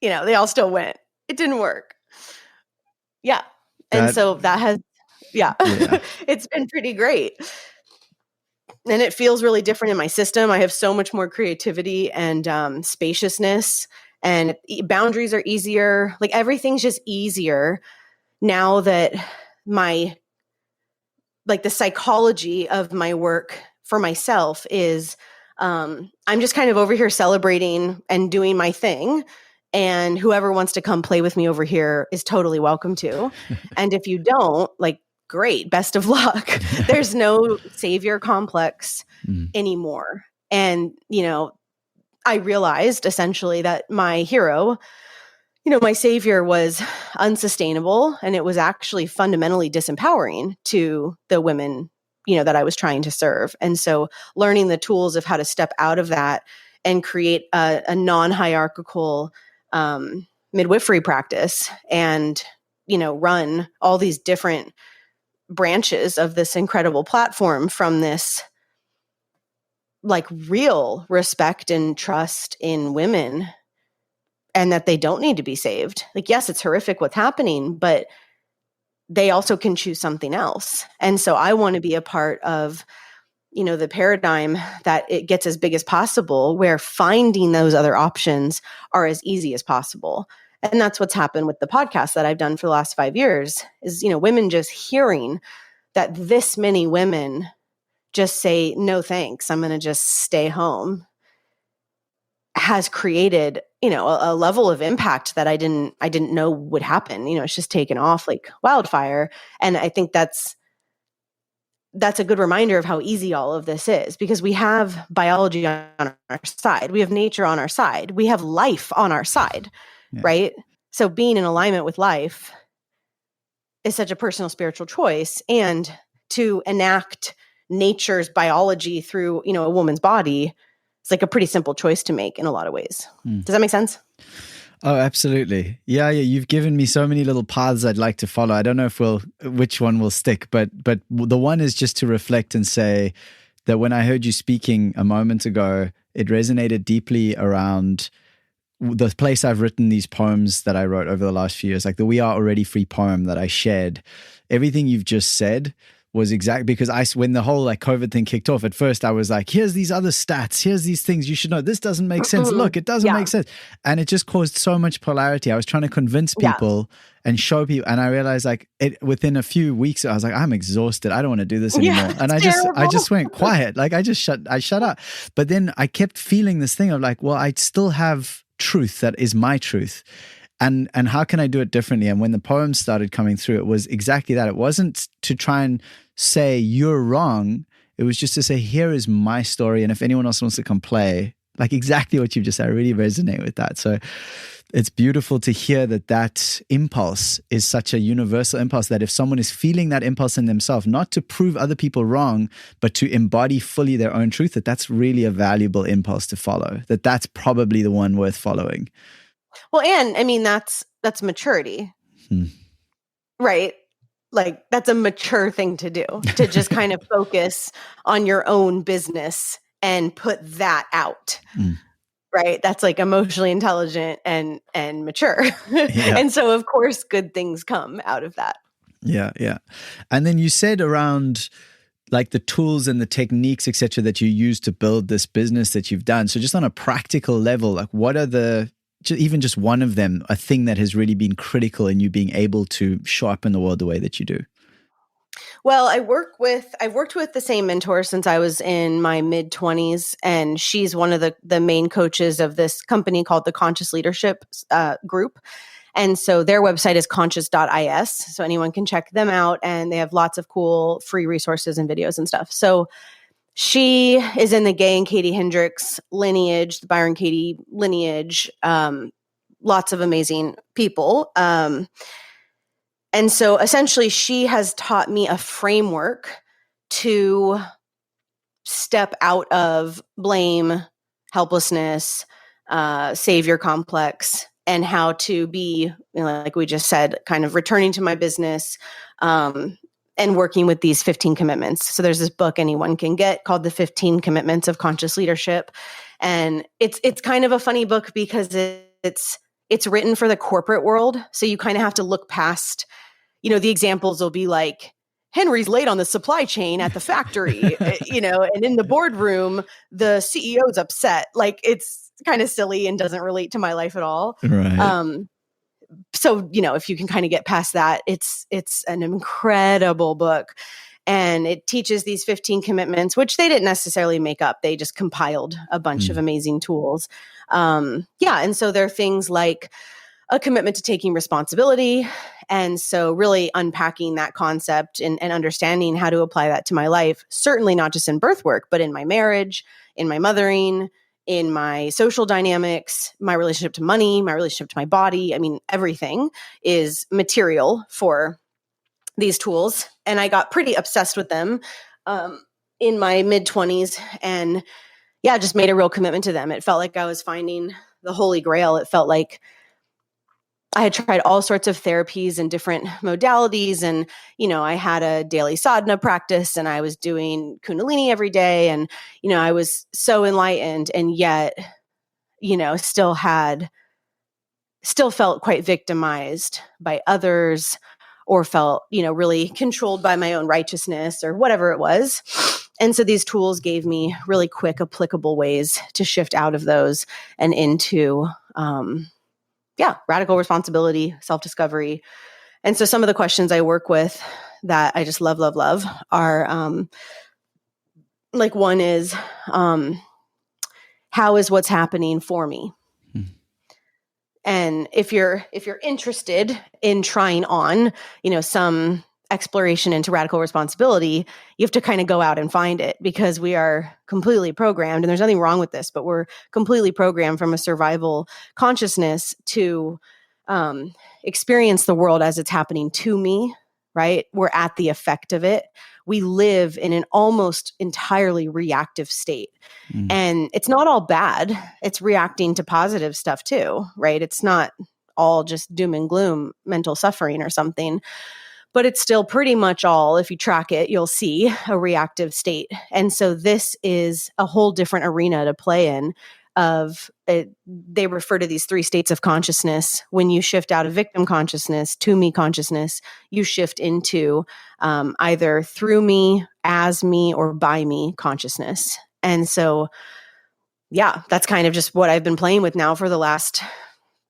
They all still went. It didn't work. Yeah. And so that has, it's been pretty great. And it feels really different in my system. I have so much more creativity and spaciousness, and boundaries are easier. Like everything's just easier now that the psychology of my work for myself is, I'm just kind of over here celebrating and doing my thing. And whoever wants to come play with me over here is totally welcome to. And if you don't, great, best of luck. There's no savior complex anymore. And, I realized essentially that my hero, my savior, was unsustainable, and it was actually fundamentally disempowering to the women, that I was trying to serve. And so learning the tools of how to step out of that and create a non-hierarchical midwifery practice and, run all these different branches of this incredible platform from this real respect and trust in women, and that they don't need to be saved. Yes, it's horrific what's happening, but they also can choose something else. And so I want to be a part of, the paradigm that it gets as big as possible, where finding those other options are as easy as possible. And that's what's happened with the podcast that I've done for the last 5 years is, women just hearing that this many women just say, no, thanks, I'm going to just stay home, has created, a level of impact that I didn't know would happen. It's just taken off like wildfire. And I think that's a good reminder of how easy all of this is, because we have biology on our side. We have nature on our side. We have life on our side, right? So being in alignment with life is such a personal spiritual choice, and to enact nature's biology through, a woman's body, it's a pretty simple choice to make in a lot of ways. Does that make sense? Oh, absolutely. Yeah. You've given me so many little paths I'd like to follow. I don't know which one will stick, but the one is just to reflect and say that when I heard you speaking a moment ago, it resonated deeply around the place I've written these poems that I wrote over the last few years, the We Are Already Free poem that I shared. Everything you've just said was exact, because when the whole COVID thing kicked off, at first I was here's these other stats, here's these things you should know. This doesn't make sense. Look, it doesn't make sense. And it just caused so much polarity. I was trying to convince people and show people. And I realized within a few weeks, I was I'm exhausted. I don't want to do this anymore. And I just went quiet. I shut up. But then I kept feeling this thing of well, I still have truth that is my truth. And how can I do it differently? And when the poems started coming through, it was exactly that. It wasn't to try and say you're wrong. It was just to say, here is my story. And if anyone else wants to come play, exactly what you've just said, I really resonate with that. So it's beautiful to hear that impulse is such a universal impulse, that if someone is feeling that impulse in themselves, not to prove other people wrong, but to embody fully their own truth, that's really a valuable impulse to follow, that's probably the one worth following. Well, and I mean, that's maturity, right? That's a mature thing to do, to just kind of focus on your own business and put that out, right? That's emotionally intelligent and mature. And so, of course, good things come out of that. Yeah, yeah. And then you said around the tools and the techniques, et cetera, that you use to build this business that you've done. So just on a practical level, what are even just one of them, a thing that has really been critical in you being able to show up in the world the way that you do? Well, I've worked with the same mentor since I was in my mid-20s, and she's one of the main coaches of this company called the Conscious Leadership Group. And so their website is conscious.is. So anyone can check them out, and they have lots of cool free resources and videos and stuff. So she is in the Gay and Katie Hendricks lineage, the Byron Katie lineage, lots of amazing people. And so essentially she has taught me a framework to step out of blame, helplessness, savior complex, and how to be, like we just said, kind of returning to my business, and working with these 15 commitments. So there's this book anyone can get called The 15 Commitments of Conscious Leadership. And it's kind of a funny book because it's written for the corporate world. So you kind of have to look past, the examples will be like, Henry's late on the supply chain at the factory, and in the boardroom, the CEO's upset. Like, it's kind of silly and doesn't relate to my life at all. Right. So, if you can kind of get past that, it's an incredible book. And it teaches these 15 commitments, which they didn't necessarily make up. They just compiled a bunch of amazing tools. And so there are things like a commitment to taking responsibility. And so really unpacking that concept and understanding how to apply that to my life, certainly not just in birth work, but in my marriage, in my mothering, in my social dynamics, my relationship to money, my relationship to my body. I mean, everything is material for these tools. And I got pretty obsessed with them in my mid-20s and just made a real commitment to them. It felt like I was finding the Holy Grail. It felt like I had tried all sorts of therapies and different modalities. And, I had a daily sadhana practice and I was doing Kundalini every day. And, I was so enlightened and yet, still felt quite victimized by others or felt, really controlled by my own righteousness or whatever it was. And so these tools gave me really quick, applicable ways to shift out of those and into, radical responsibility, self-discovery. And so some of the questions I work with that I just love are like one is, how is what's happening for me? And if you're interested in trying on, some exploration into radical responsibility, you have to kind of go out and find it because we are completely programmed, and there's nothing wrong with this, but we're completely programmed from a survival consciousness to experience the world as it's happening to me, right? We're at the effect of it. We live in an almost entirely reactive state. And it's not all bad. It's reacting to positive stuff too, right? It's not all just doom and gloom, mental suffering or something, but it's still pretty much all, if you track it, you'll see a reactive state. And so this is a whole different arena to play in of it. They refer to these 3 states of consciousness. When you shift out of victim consciousness to me consciousness, you shift into either through me, as me, or by me consciousness. And so, that's kind of just what I've been playing with now for the last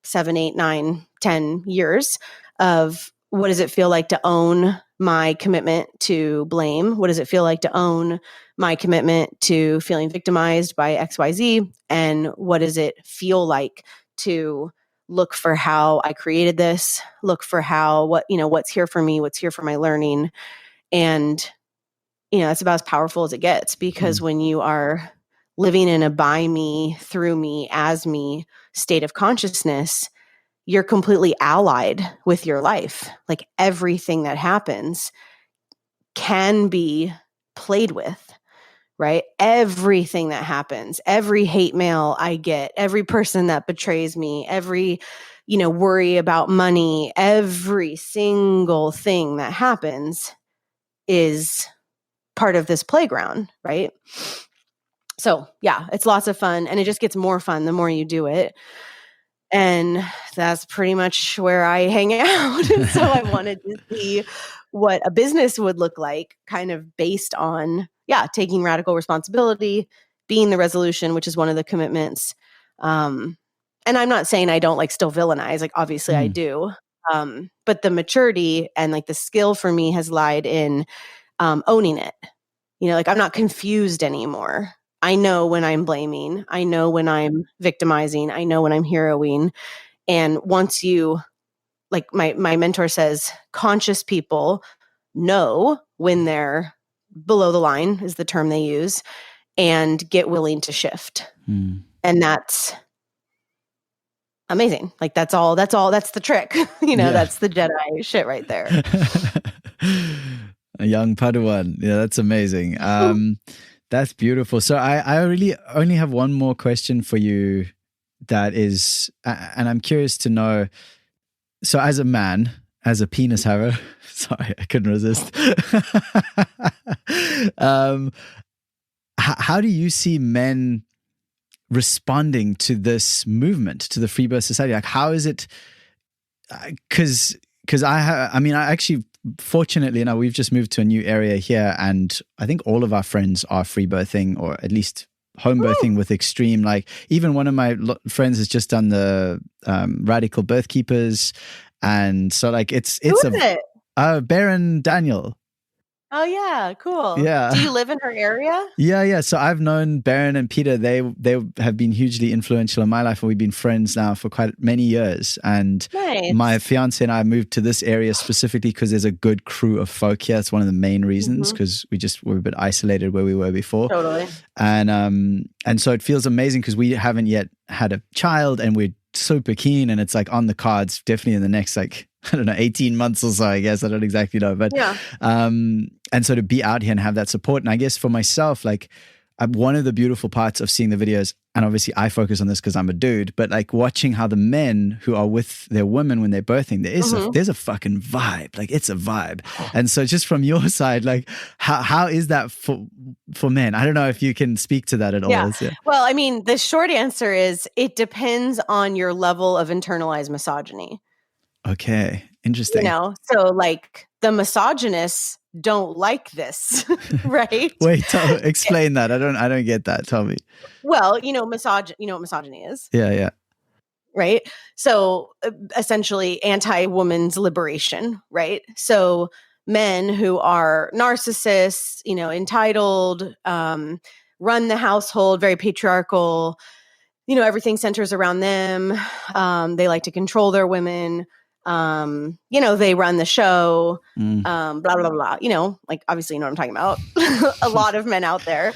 7, 8, 9, 10 years of what does it feel like to own my commitment to blame? What does it feel like to own my commitment to feeling victimized by XYZ? And what does it feel like to look for how I created this, look for what's here for me, what's here for my learning. And, it's about as powerful as it gets because when you are living in a by me, through me, as me state of consciousness, you're completely allied with your life. Like everything that happens can be played with, right? Everything that happens, every hate mail I get, every person that betrays me, every, worry about money, every single thing that happens is part of this playground, right? So it's lots of fun and it just gets more fun the more you do it. And that's pretty much where I hang out. So I wanted to see what a business would look like kind of based on, taking radical responsibility, being the resolution, which is one of the commitments. And I'm not saying I don't still villainize, obviously I do. But the maturity and the skill for me has lied in owning it. I'm not confused anymore. I know when I'm blaming. I know when I'm victimizing. I know when I'm heroing. And once you, my mentor says, conscious people know when they're below the line is the term they use, and get willing to shift. And that's amazing. Like that's the trick. That's the Jedi shit right there. A young Padawan. Yeah, that's amazing. That's beautiful. So I really only have one more question for you that is, and I'm curious to know, so as a man, as a penis haver, sorry, I couldn't resist. How do you see men responding to this movement, to the Free Birth Society? Like, how is it? Because I actually, fortunately, we've just moved to a new area here, and I think all of our friends are free birthing, or at least home birthing with extreme. Like, even one of my friends has just done the radical birth keepers, and so like it's Who is it? Baron Daniel. Oh yeah, cool. Yeah. Do you live in her area? Yeah. So I've known Baron and Peter. They have been hugely influential in my life, and we've been friends now for quite many years. And nice. My fiance and I moved to this area specifically because there's a good crew of folk here. It's one of the main reasons, because we're a bit isolated where we were before. Totally. And so it feels amazing because we haven't yet had a child, and we're super keen, and it's like on the cards definitely in the next, like, I don't know, 18 months or so, I guess. I don't exactly know. But, yeah. And so to be out here and have that support. And I guess for myself, like, one of the beautiful parts of seeing the videos, and obviously I focus on this because I'm a dude, but like watching how the men who are with their women when they're birthing, there's a fucking vibe. Like, it's a vibe. And so just from your side, like, how is that for men? I don't know if you can speak to that at all. Yeah. Well, I mean, the short answer is it depends on your level of internalized misogyny. Okay. Interesting. So like the misogynists don't like this, right? Wait, explain that. I don't get that. Tell me. Well, you know what misogyny is? Yeah. Right? So essentially anti-woman's liberation, right? So men who are narcissists, entitled, run the household, very patriarchal, everything centers around them. They like to control their women. They run the show, blah, blah, blah, like, obviously, you know what I'm talking about. A lot of men out there,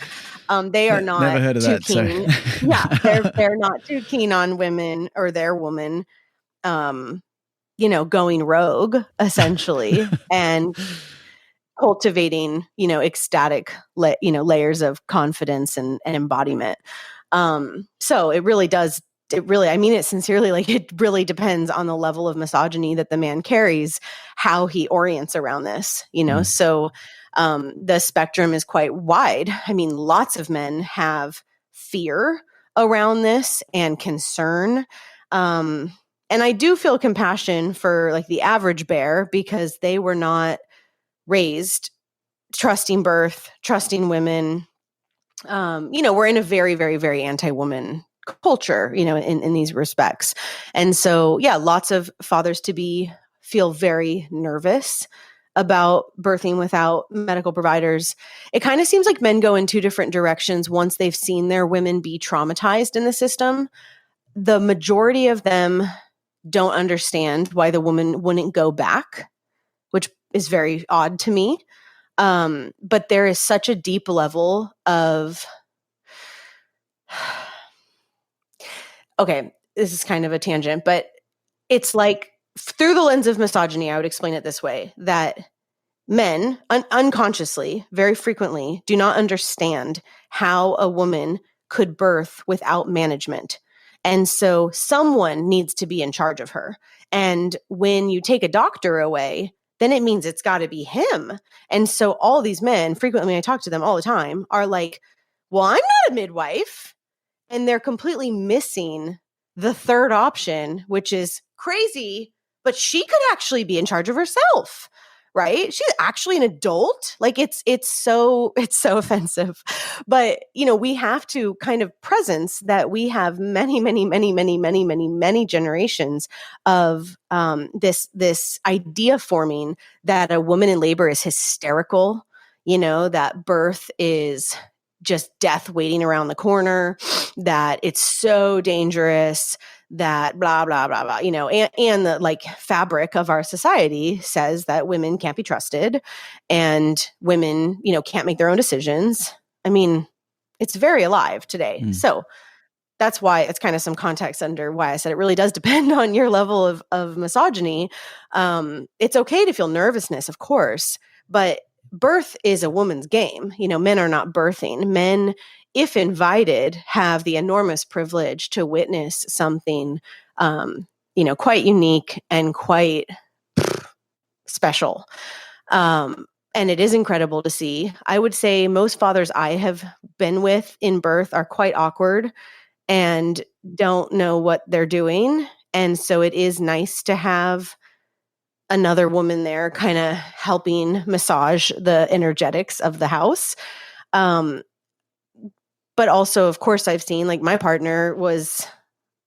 they are not never heard of too that, keen. Yeah. They're not too keen on women or their woman, going rogue essentially and cultivating, ecstatic, layers of confidence and embodiment. So it really does. I mean it sincerely, like, it really depends on the level of misogyny that the man carries, how he orients around this, So the spectrum is quite wide. I mean, lots of men have fear around this and concern. And I do feel compassion for, like, the average bear, because they were not raised trusting birth, trusting women. We're in a very, very, very anti-woman culture, in these respects. And so, yeah, lots of fathers-to-be feel very nervous about birthing without medical providers. It kind of seems like men go in two different directions once they've seen their women be traumatized in the system. The majority of them don't understand why the woman wouldn't go back, which is very odd to me. But there is such a deep level of okay, this is kind of a tangent, but it's like, through the lens of misogyny, I would explain it this way, that men unconsciously, very frequently, do not understand how a woman could birth without management. And so someone needs to be in charge of her. And when you take a doctor away, then it means it's got to be him. And so all these men, frequently, I talk to them all the time, are like, well, I'm not a midwife. And they're completely missing the third option, which is crazy, but she could actually be in charge of herself, right? She's actually an adult. Like, it's so offensive. But, we have to kind of presence that we have many, many, many, many, many, many, many generations of this idea forming that a woman in labor is hysterical, that birth is just death waiting around the corner, that it's so dangerous, that blah, blah, blah, blah, and the like fabric of our society says that women can't be trusted and women, can't make their own decisions. I mean, it's very alive today. So that's why it's kind of some context under why I said it really does depend on your level of misogyny. It's okay to feel nervousness, of course, but birth is a woman's game. Men are not birthing. Men, if invited, have the enormous privilege to witness something, quite unique and quite special. And it is incredible to see. I would say most fathers I have been with in birth are quite awkward and don't know what they're doing. And so it is nice to have another woman there kind of helping massage the energetics of the house. But also, of course, I've seen, like, my partner was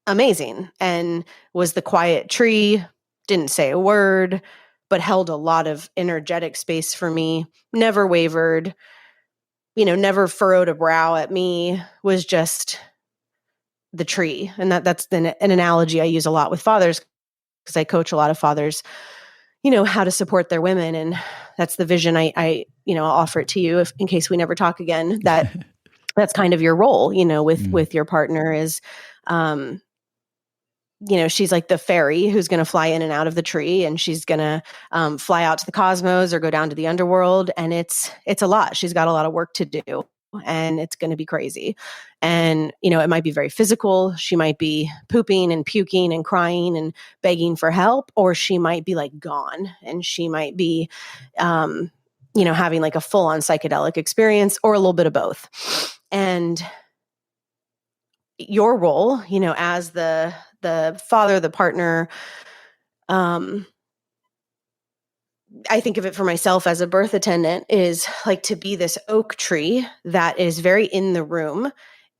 amazing and was the quiet tree, didn't say a word, but held a lot of energetic space for me, never wavered, never furrowed a brow at me, was just the tree. And that's an analogy I use a lot with fathers, because I coach a lot of fathers, how to support their women. And that's the vision I I'll offer it to you in case we never talk again, that's kind of your role, with your partner is, she's like the fairy who's going to fly in and out of the tree, and she's going to fly out to the cosmos or go down to the underworld. And it's a lot. She's got a lot of work to do, and it's going to be crazy. And, it might be very physical. She might be pooping and puking and crying and begging for help, or she might be like gone, and she might be, having like a full on psychedelic experience, or a little bit of both. And your role, as the father, the partner, I think of it for myself as a birth attendant, is like to be this oak tree that is very in the room.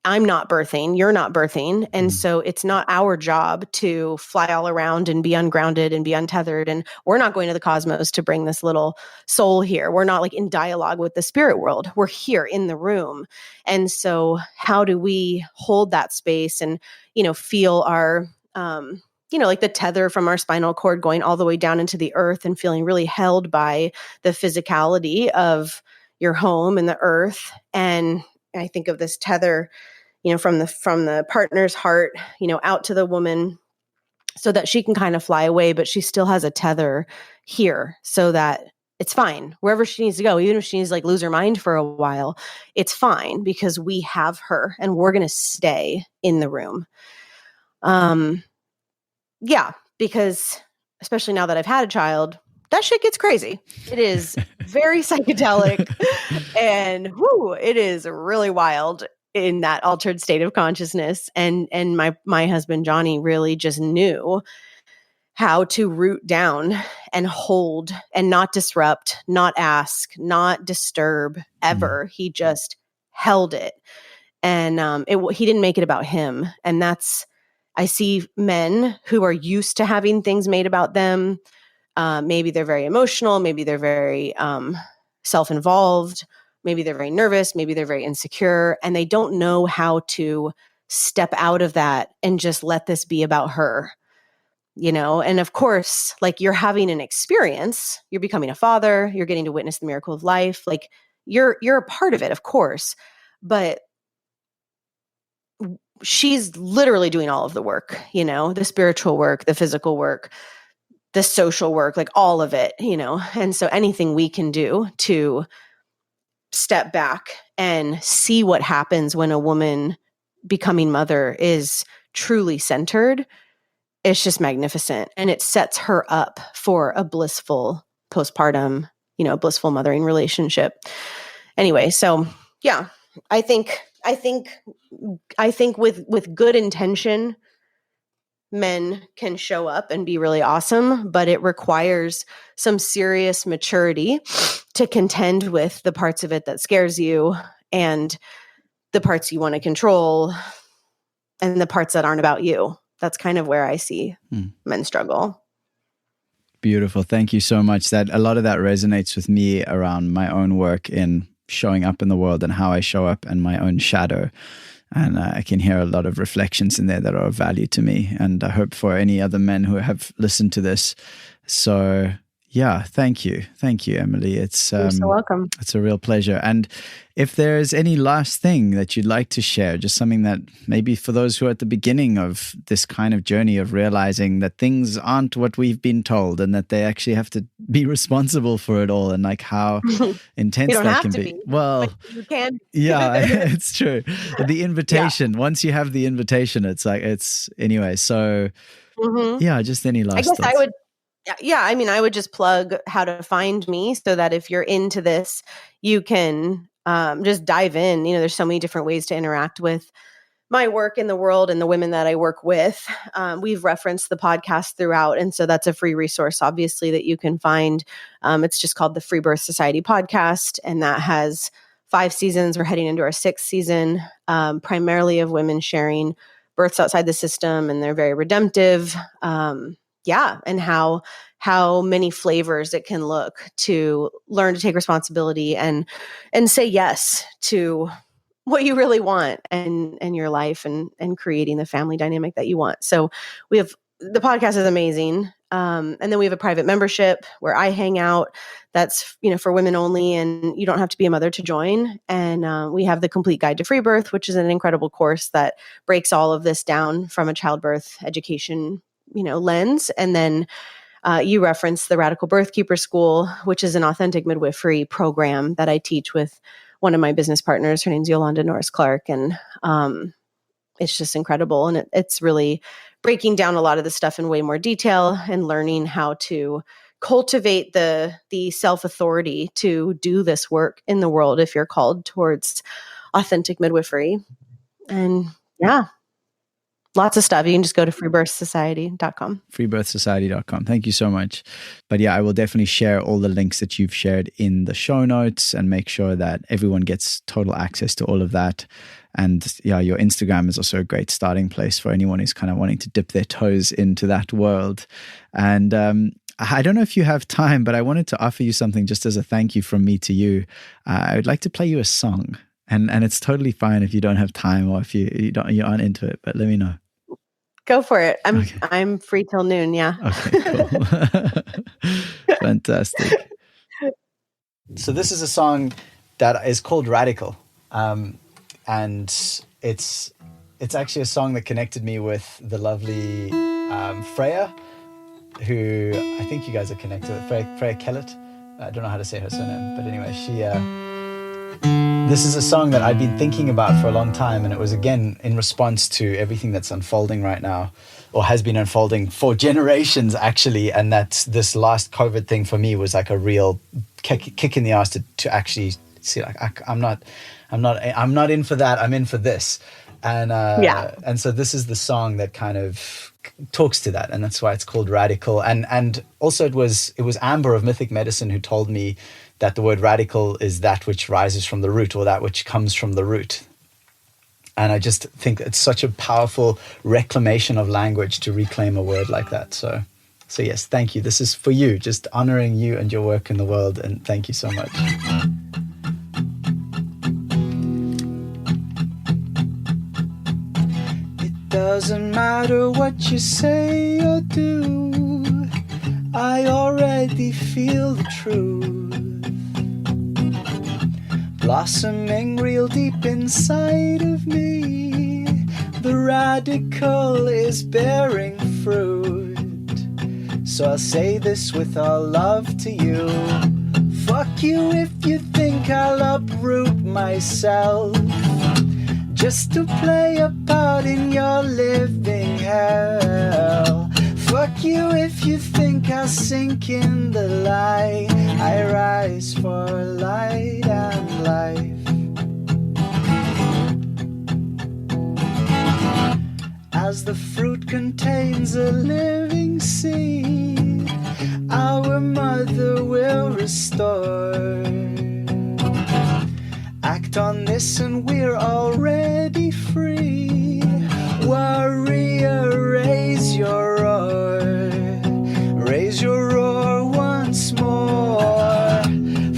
I'm not birthing, you're not birthing. And so it's not our job to fly all around and be ungrounded and be untethered. And we're not going to the cosmos to bring this little soul here. We're not like in dialogue with the spirit world. We're here in the room. And so how do we hold that space and, feel our, like the tether from our spinal cord going all the way down into the earth, and feeling really held by the physicality of your home and the earth. And I think of this tether, from the partner's heart, out to the woman, so that she can kind of fly away, but she still has a tether here, so that it's fine wherever she needs to go. Even if she needs to like lose her mind for a while, it's fine because we have her and we're going to stay in the room. Yeah, because especially now that I've had a child, that shit gets crazy. It is very psychedelic, and it is really wild in that altered state of consciousness. And my husband, Johnny, really just knew how to root down and hold and not disrupt, not ask, not disturb ever. He just held it. And he didn't make it about him. And I see men who are used to having things made about them. Maybe they're very emotional. Maybe they're very self-involved. Maybe they're very nervous. Maybe they're very insecure. And they don't know how to step out of that and just let this be about her. And of course, like, you're having an experience, you're becoming a father, you're getting to witness the miracle of life. Like, you're a part of it, of course, but she's literally doing all of the work, the spiritual work, the physical work, the social work, like all of it, and so anything we can do to step back and see what happens when a woman becoming mother is truly centered, it's just magnificent. And it sets her up for a blissful postpartum, blissful mothering relationship. Anyway, so yeah, I think with good intention, men can show up and be really awesome, but it requires some serious maturity to contend with the parts of it that scares you, and the parts you want to control, and the parts that aren't about you. That's kind of where I see men struggle. Beautiful. Thank you so much. That a lot of that resonates with me around my own work in showing up in the world and how I show up and my own shadow. And I can hear a lot of reflections in there that are of value to me. And I hope for any other men who have listened to this. So yeah, thank you. Thank you, Emilee. You're so welcome. It's a real pleasure. And if there's any last thing that you'd like to share, just something that maybe for those who are at the beginning of this kind of journey of realizing that things aren't what we've been told and that they actually have to be responsible for it all, and like how intense that can be. Well, you can. Yeah, it's true. The invitation, once you have the invitation, it's like, anyway. So yeah, just any last thoughts? I would. Yeah, I mean, I would just plug how to find me so that if you're into this, you can just dive in. There's so many different ways to interact with my work in the world and the women that I work with. We've referenced the podcast throughout, and so that's a free resource, obviously, that you can find. It's just called the Free Birth Society podcast, and that has 5 seasons. We're heading into our 6th season, primarily of women sharing births outside the system, and they're very redemptive. And how many flavors it can look to learn to take responsibility and say yes to what you really want in your life and creating the family dynamic that you want. So the podcast is amazing. And then we have a private membership where I hang out. That's, for women only, and you don't have to be a mother to join. And we have the Complete Guide to Free Birth, which is an incredible course that breaks all of this down from a childbirth education lens. And then you referenced the Radical Birth Keeper School, which is an authentic midwifery program that I teach with one of my business partners. Her name's Yolanda Norris Clark. And it's just incredible. And it's really breaking down a lot of the stuff in way more detail and learning how to cultivate the self-authority to do this work in the world if you're called towards authentic midwifery. And yeah. Lots of stuff. You can just go to freebirthsociety.com. Freebirthsociety.com. Thank you so much. But yeah, I will definitely share all the links that you've shared in the show notes and make sure that everyone gets total access to all of that. And yeah, your Instagram is also a great starting place for anyone who's kind of wanting to dip their toes into that world. And I don't know if you have time, but I wanted to offer you something just as a thank you from me to you. I would like to play you a song. And it's totally fine if you don't have time or if you aren't into it, but let me know. Go for it. I'm free till noon. Yeah. Okay, cool. Fantastic. So this is a song that is called Radical. And it's actually a song that connected me with the lovely Freya, who I think you guys are connected with, Freya Kellett. I don't know how to say her surname, but anyway, this is a song that I've been thinking about for a long time, and it was, again, in response to everything that's unfolding right now, or has been unfolding for generations, actually, and that this last COVID thing for me was like a real kick in the ass to actually see, like, I'm not in for that, I'm in for this. And so this is the song that kind of talks to that, and that's why it's called Radical. And also it was Amber of Mythic Medicine who told me that the word radical is that which rises from the root, or that which comes from the root. And I just think it's such a powerful reclamation of language to reclaim a word like that. So yes, thank you. This is for you, just honoring you and your work in the world. And thank you so much. It doesn't matter what you say or do, I already feel the truth. Blossoming real deep inside of me, the radical is bearing fruit. So I'll say this with all love to you. Fuck you if you think I'll uproot myself just to play a part in your living hell. Fuck you if you think I'll sink in the light. I rise for light and life. As the fruit contains a living seed, our mother will restore. Act on this and we're already free. Warrior, raise your roar. Raise your roar once more.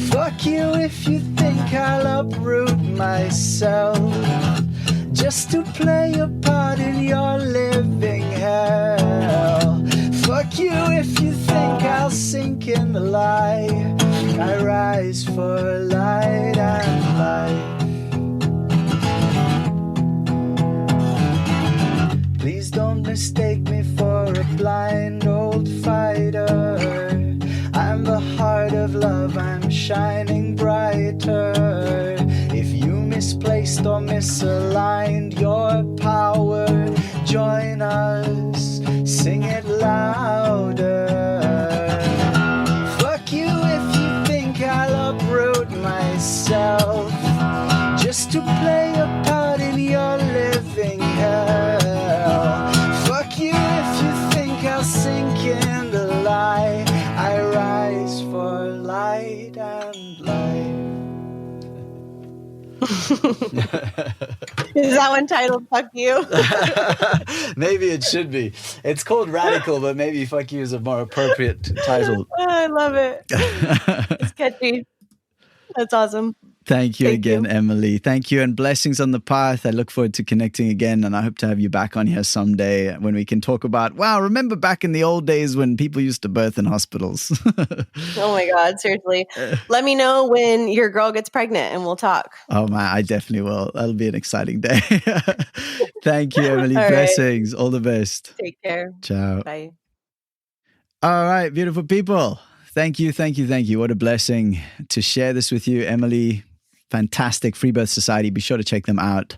Fuck you if you think I'll uproot myself just to play a part in your living hell. Fuck you if you think I'll sink in the lie. I rise for light and life. Please don't mistake me for a blind old fighter. I'm the heart of love, I'm shining brighter. If you misplaced or misaligned your power, join us, sing it louder. Fuck you if you think I'll uproot myself just to play a part in your living hell. Fuck you if you think I'll sink in the lie. I rise for light and life. Is that one titled Fuck You? Maybe it should be. It's called Radical, but maybe Fuck You is a more appropriate title. I love it. It's catchy. That's awesome. Thank you again, you. Emilee. Thank you, and blessings on the path. I look forward to connecting again, and I hope to have you back on here someday when we can talk about, wow, remember back in the old days when people used to birth in hospitals? Oh my God, seriously. Let me know when your girl gets pregnant and we'll talk. Oh man, I definitely will. That'll be an exciting day. Thank you, Emilee. All Blessings. All the best. Take care. Ciao. Bye. All right, beautiful people. Thank you, thank you, thank you. What a blessing to share this with you, Emilee. Fantastic Free Birth Society. Be sure to check them out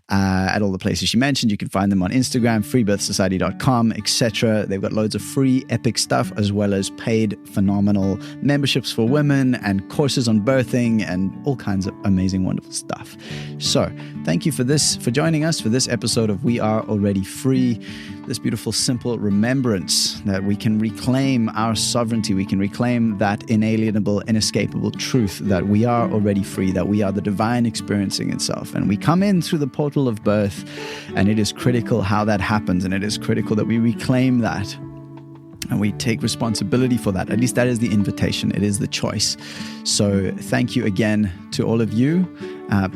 at all the places she mentioned. You can find them on Instagram, freebirthsociety.com, etc. They've got loads of free epic stuff as well as paid phenomenal memberships for women and courses on birthing and all kinds of amazing, wonderful stuff. So thank you for joining us for this episode of We Are Already Free. This beautiful, simple remembrance that we can reclaim our sovereignty. We can reclaim that inalienable, inescapable truth that we are already free, that we are the divine experiencing itself. And we come in through the portal of birth, and it is critical how that happens. And it is critical that we reclaim that and we take responsibility for that. At least that is the invitation. It is the choice. So thank you again to all of you.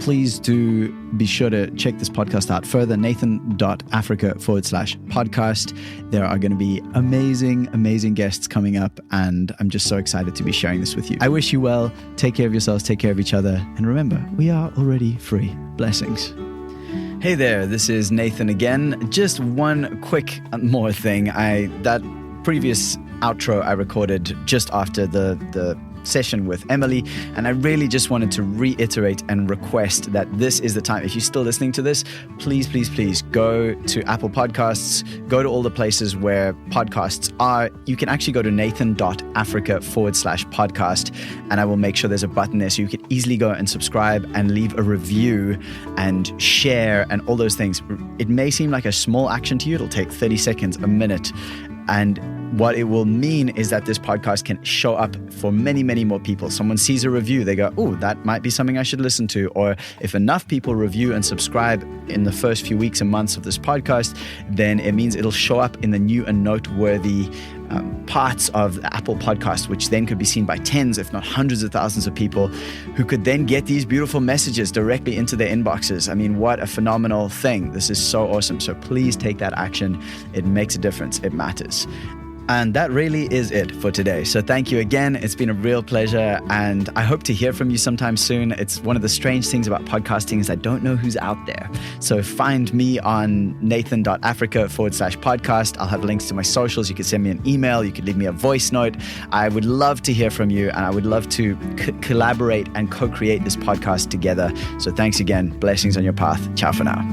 Please do be sure to check this podcast out further, nathan.africa/podcast. There are going to be amazing, amazing guests coming up, and I'm just so excited to be sharing this with you. I wish you well. Take care of yourselves, take care of each other, and remember, we are already free. Blessings. Hey there, this is Nathan again. Just one quick more thing. That previous outro I recorded just after the session with Emilee, and I really just wanted to reiterate and request that this is the time. If you're still listening to this, please, please, please go to Apple Podcasts, go to all the places where podcasts are. You can actually go to nathan.africa/podcast, and I will make sure there's a button there so you can easily go and subscribe and leave a review and share and all those things. It may seem like a small action to you. It'll take 30 seconds, a minute. And what it will mean is that this podcast can show up for many, many more people. Someone sees a review, they go, oh, that might be something I should listen to. Or if enough people review and subscribe in the first few weeks and months of this podcast, then it means it'll show up in the new and noteworthy parts of the Apple podcast, which then could be seen by tens, if not hundreds of thousands of people who could then get these beautiful messages directly into their inboxes. I mean, what a phenomenal thing. This is so awesome. So please take that action. It makes a difference. It matters. And that really is it for today. So thank you again. It's been a real pleasure, and I hope to hear from you sometime soon. It's one of the strange things about podcasting is I don't know who's out there. So find me on nathan.africa/podcast. I'll have links to my socials. You can send me an email. You could leave me a voice note. I would love to hear from you, and I would love to collaborate and co-create this podcast together. So thanks again. Blessings on your path. Ciao for now.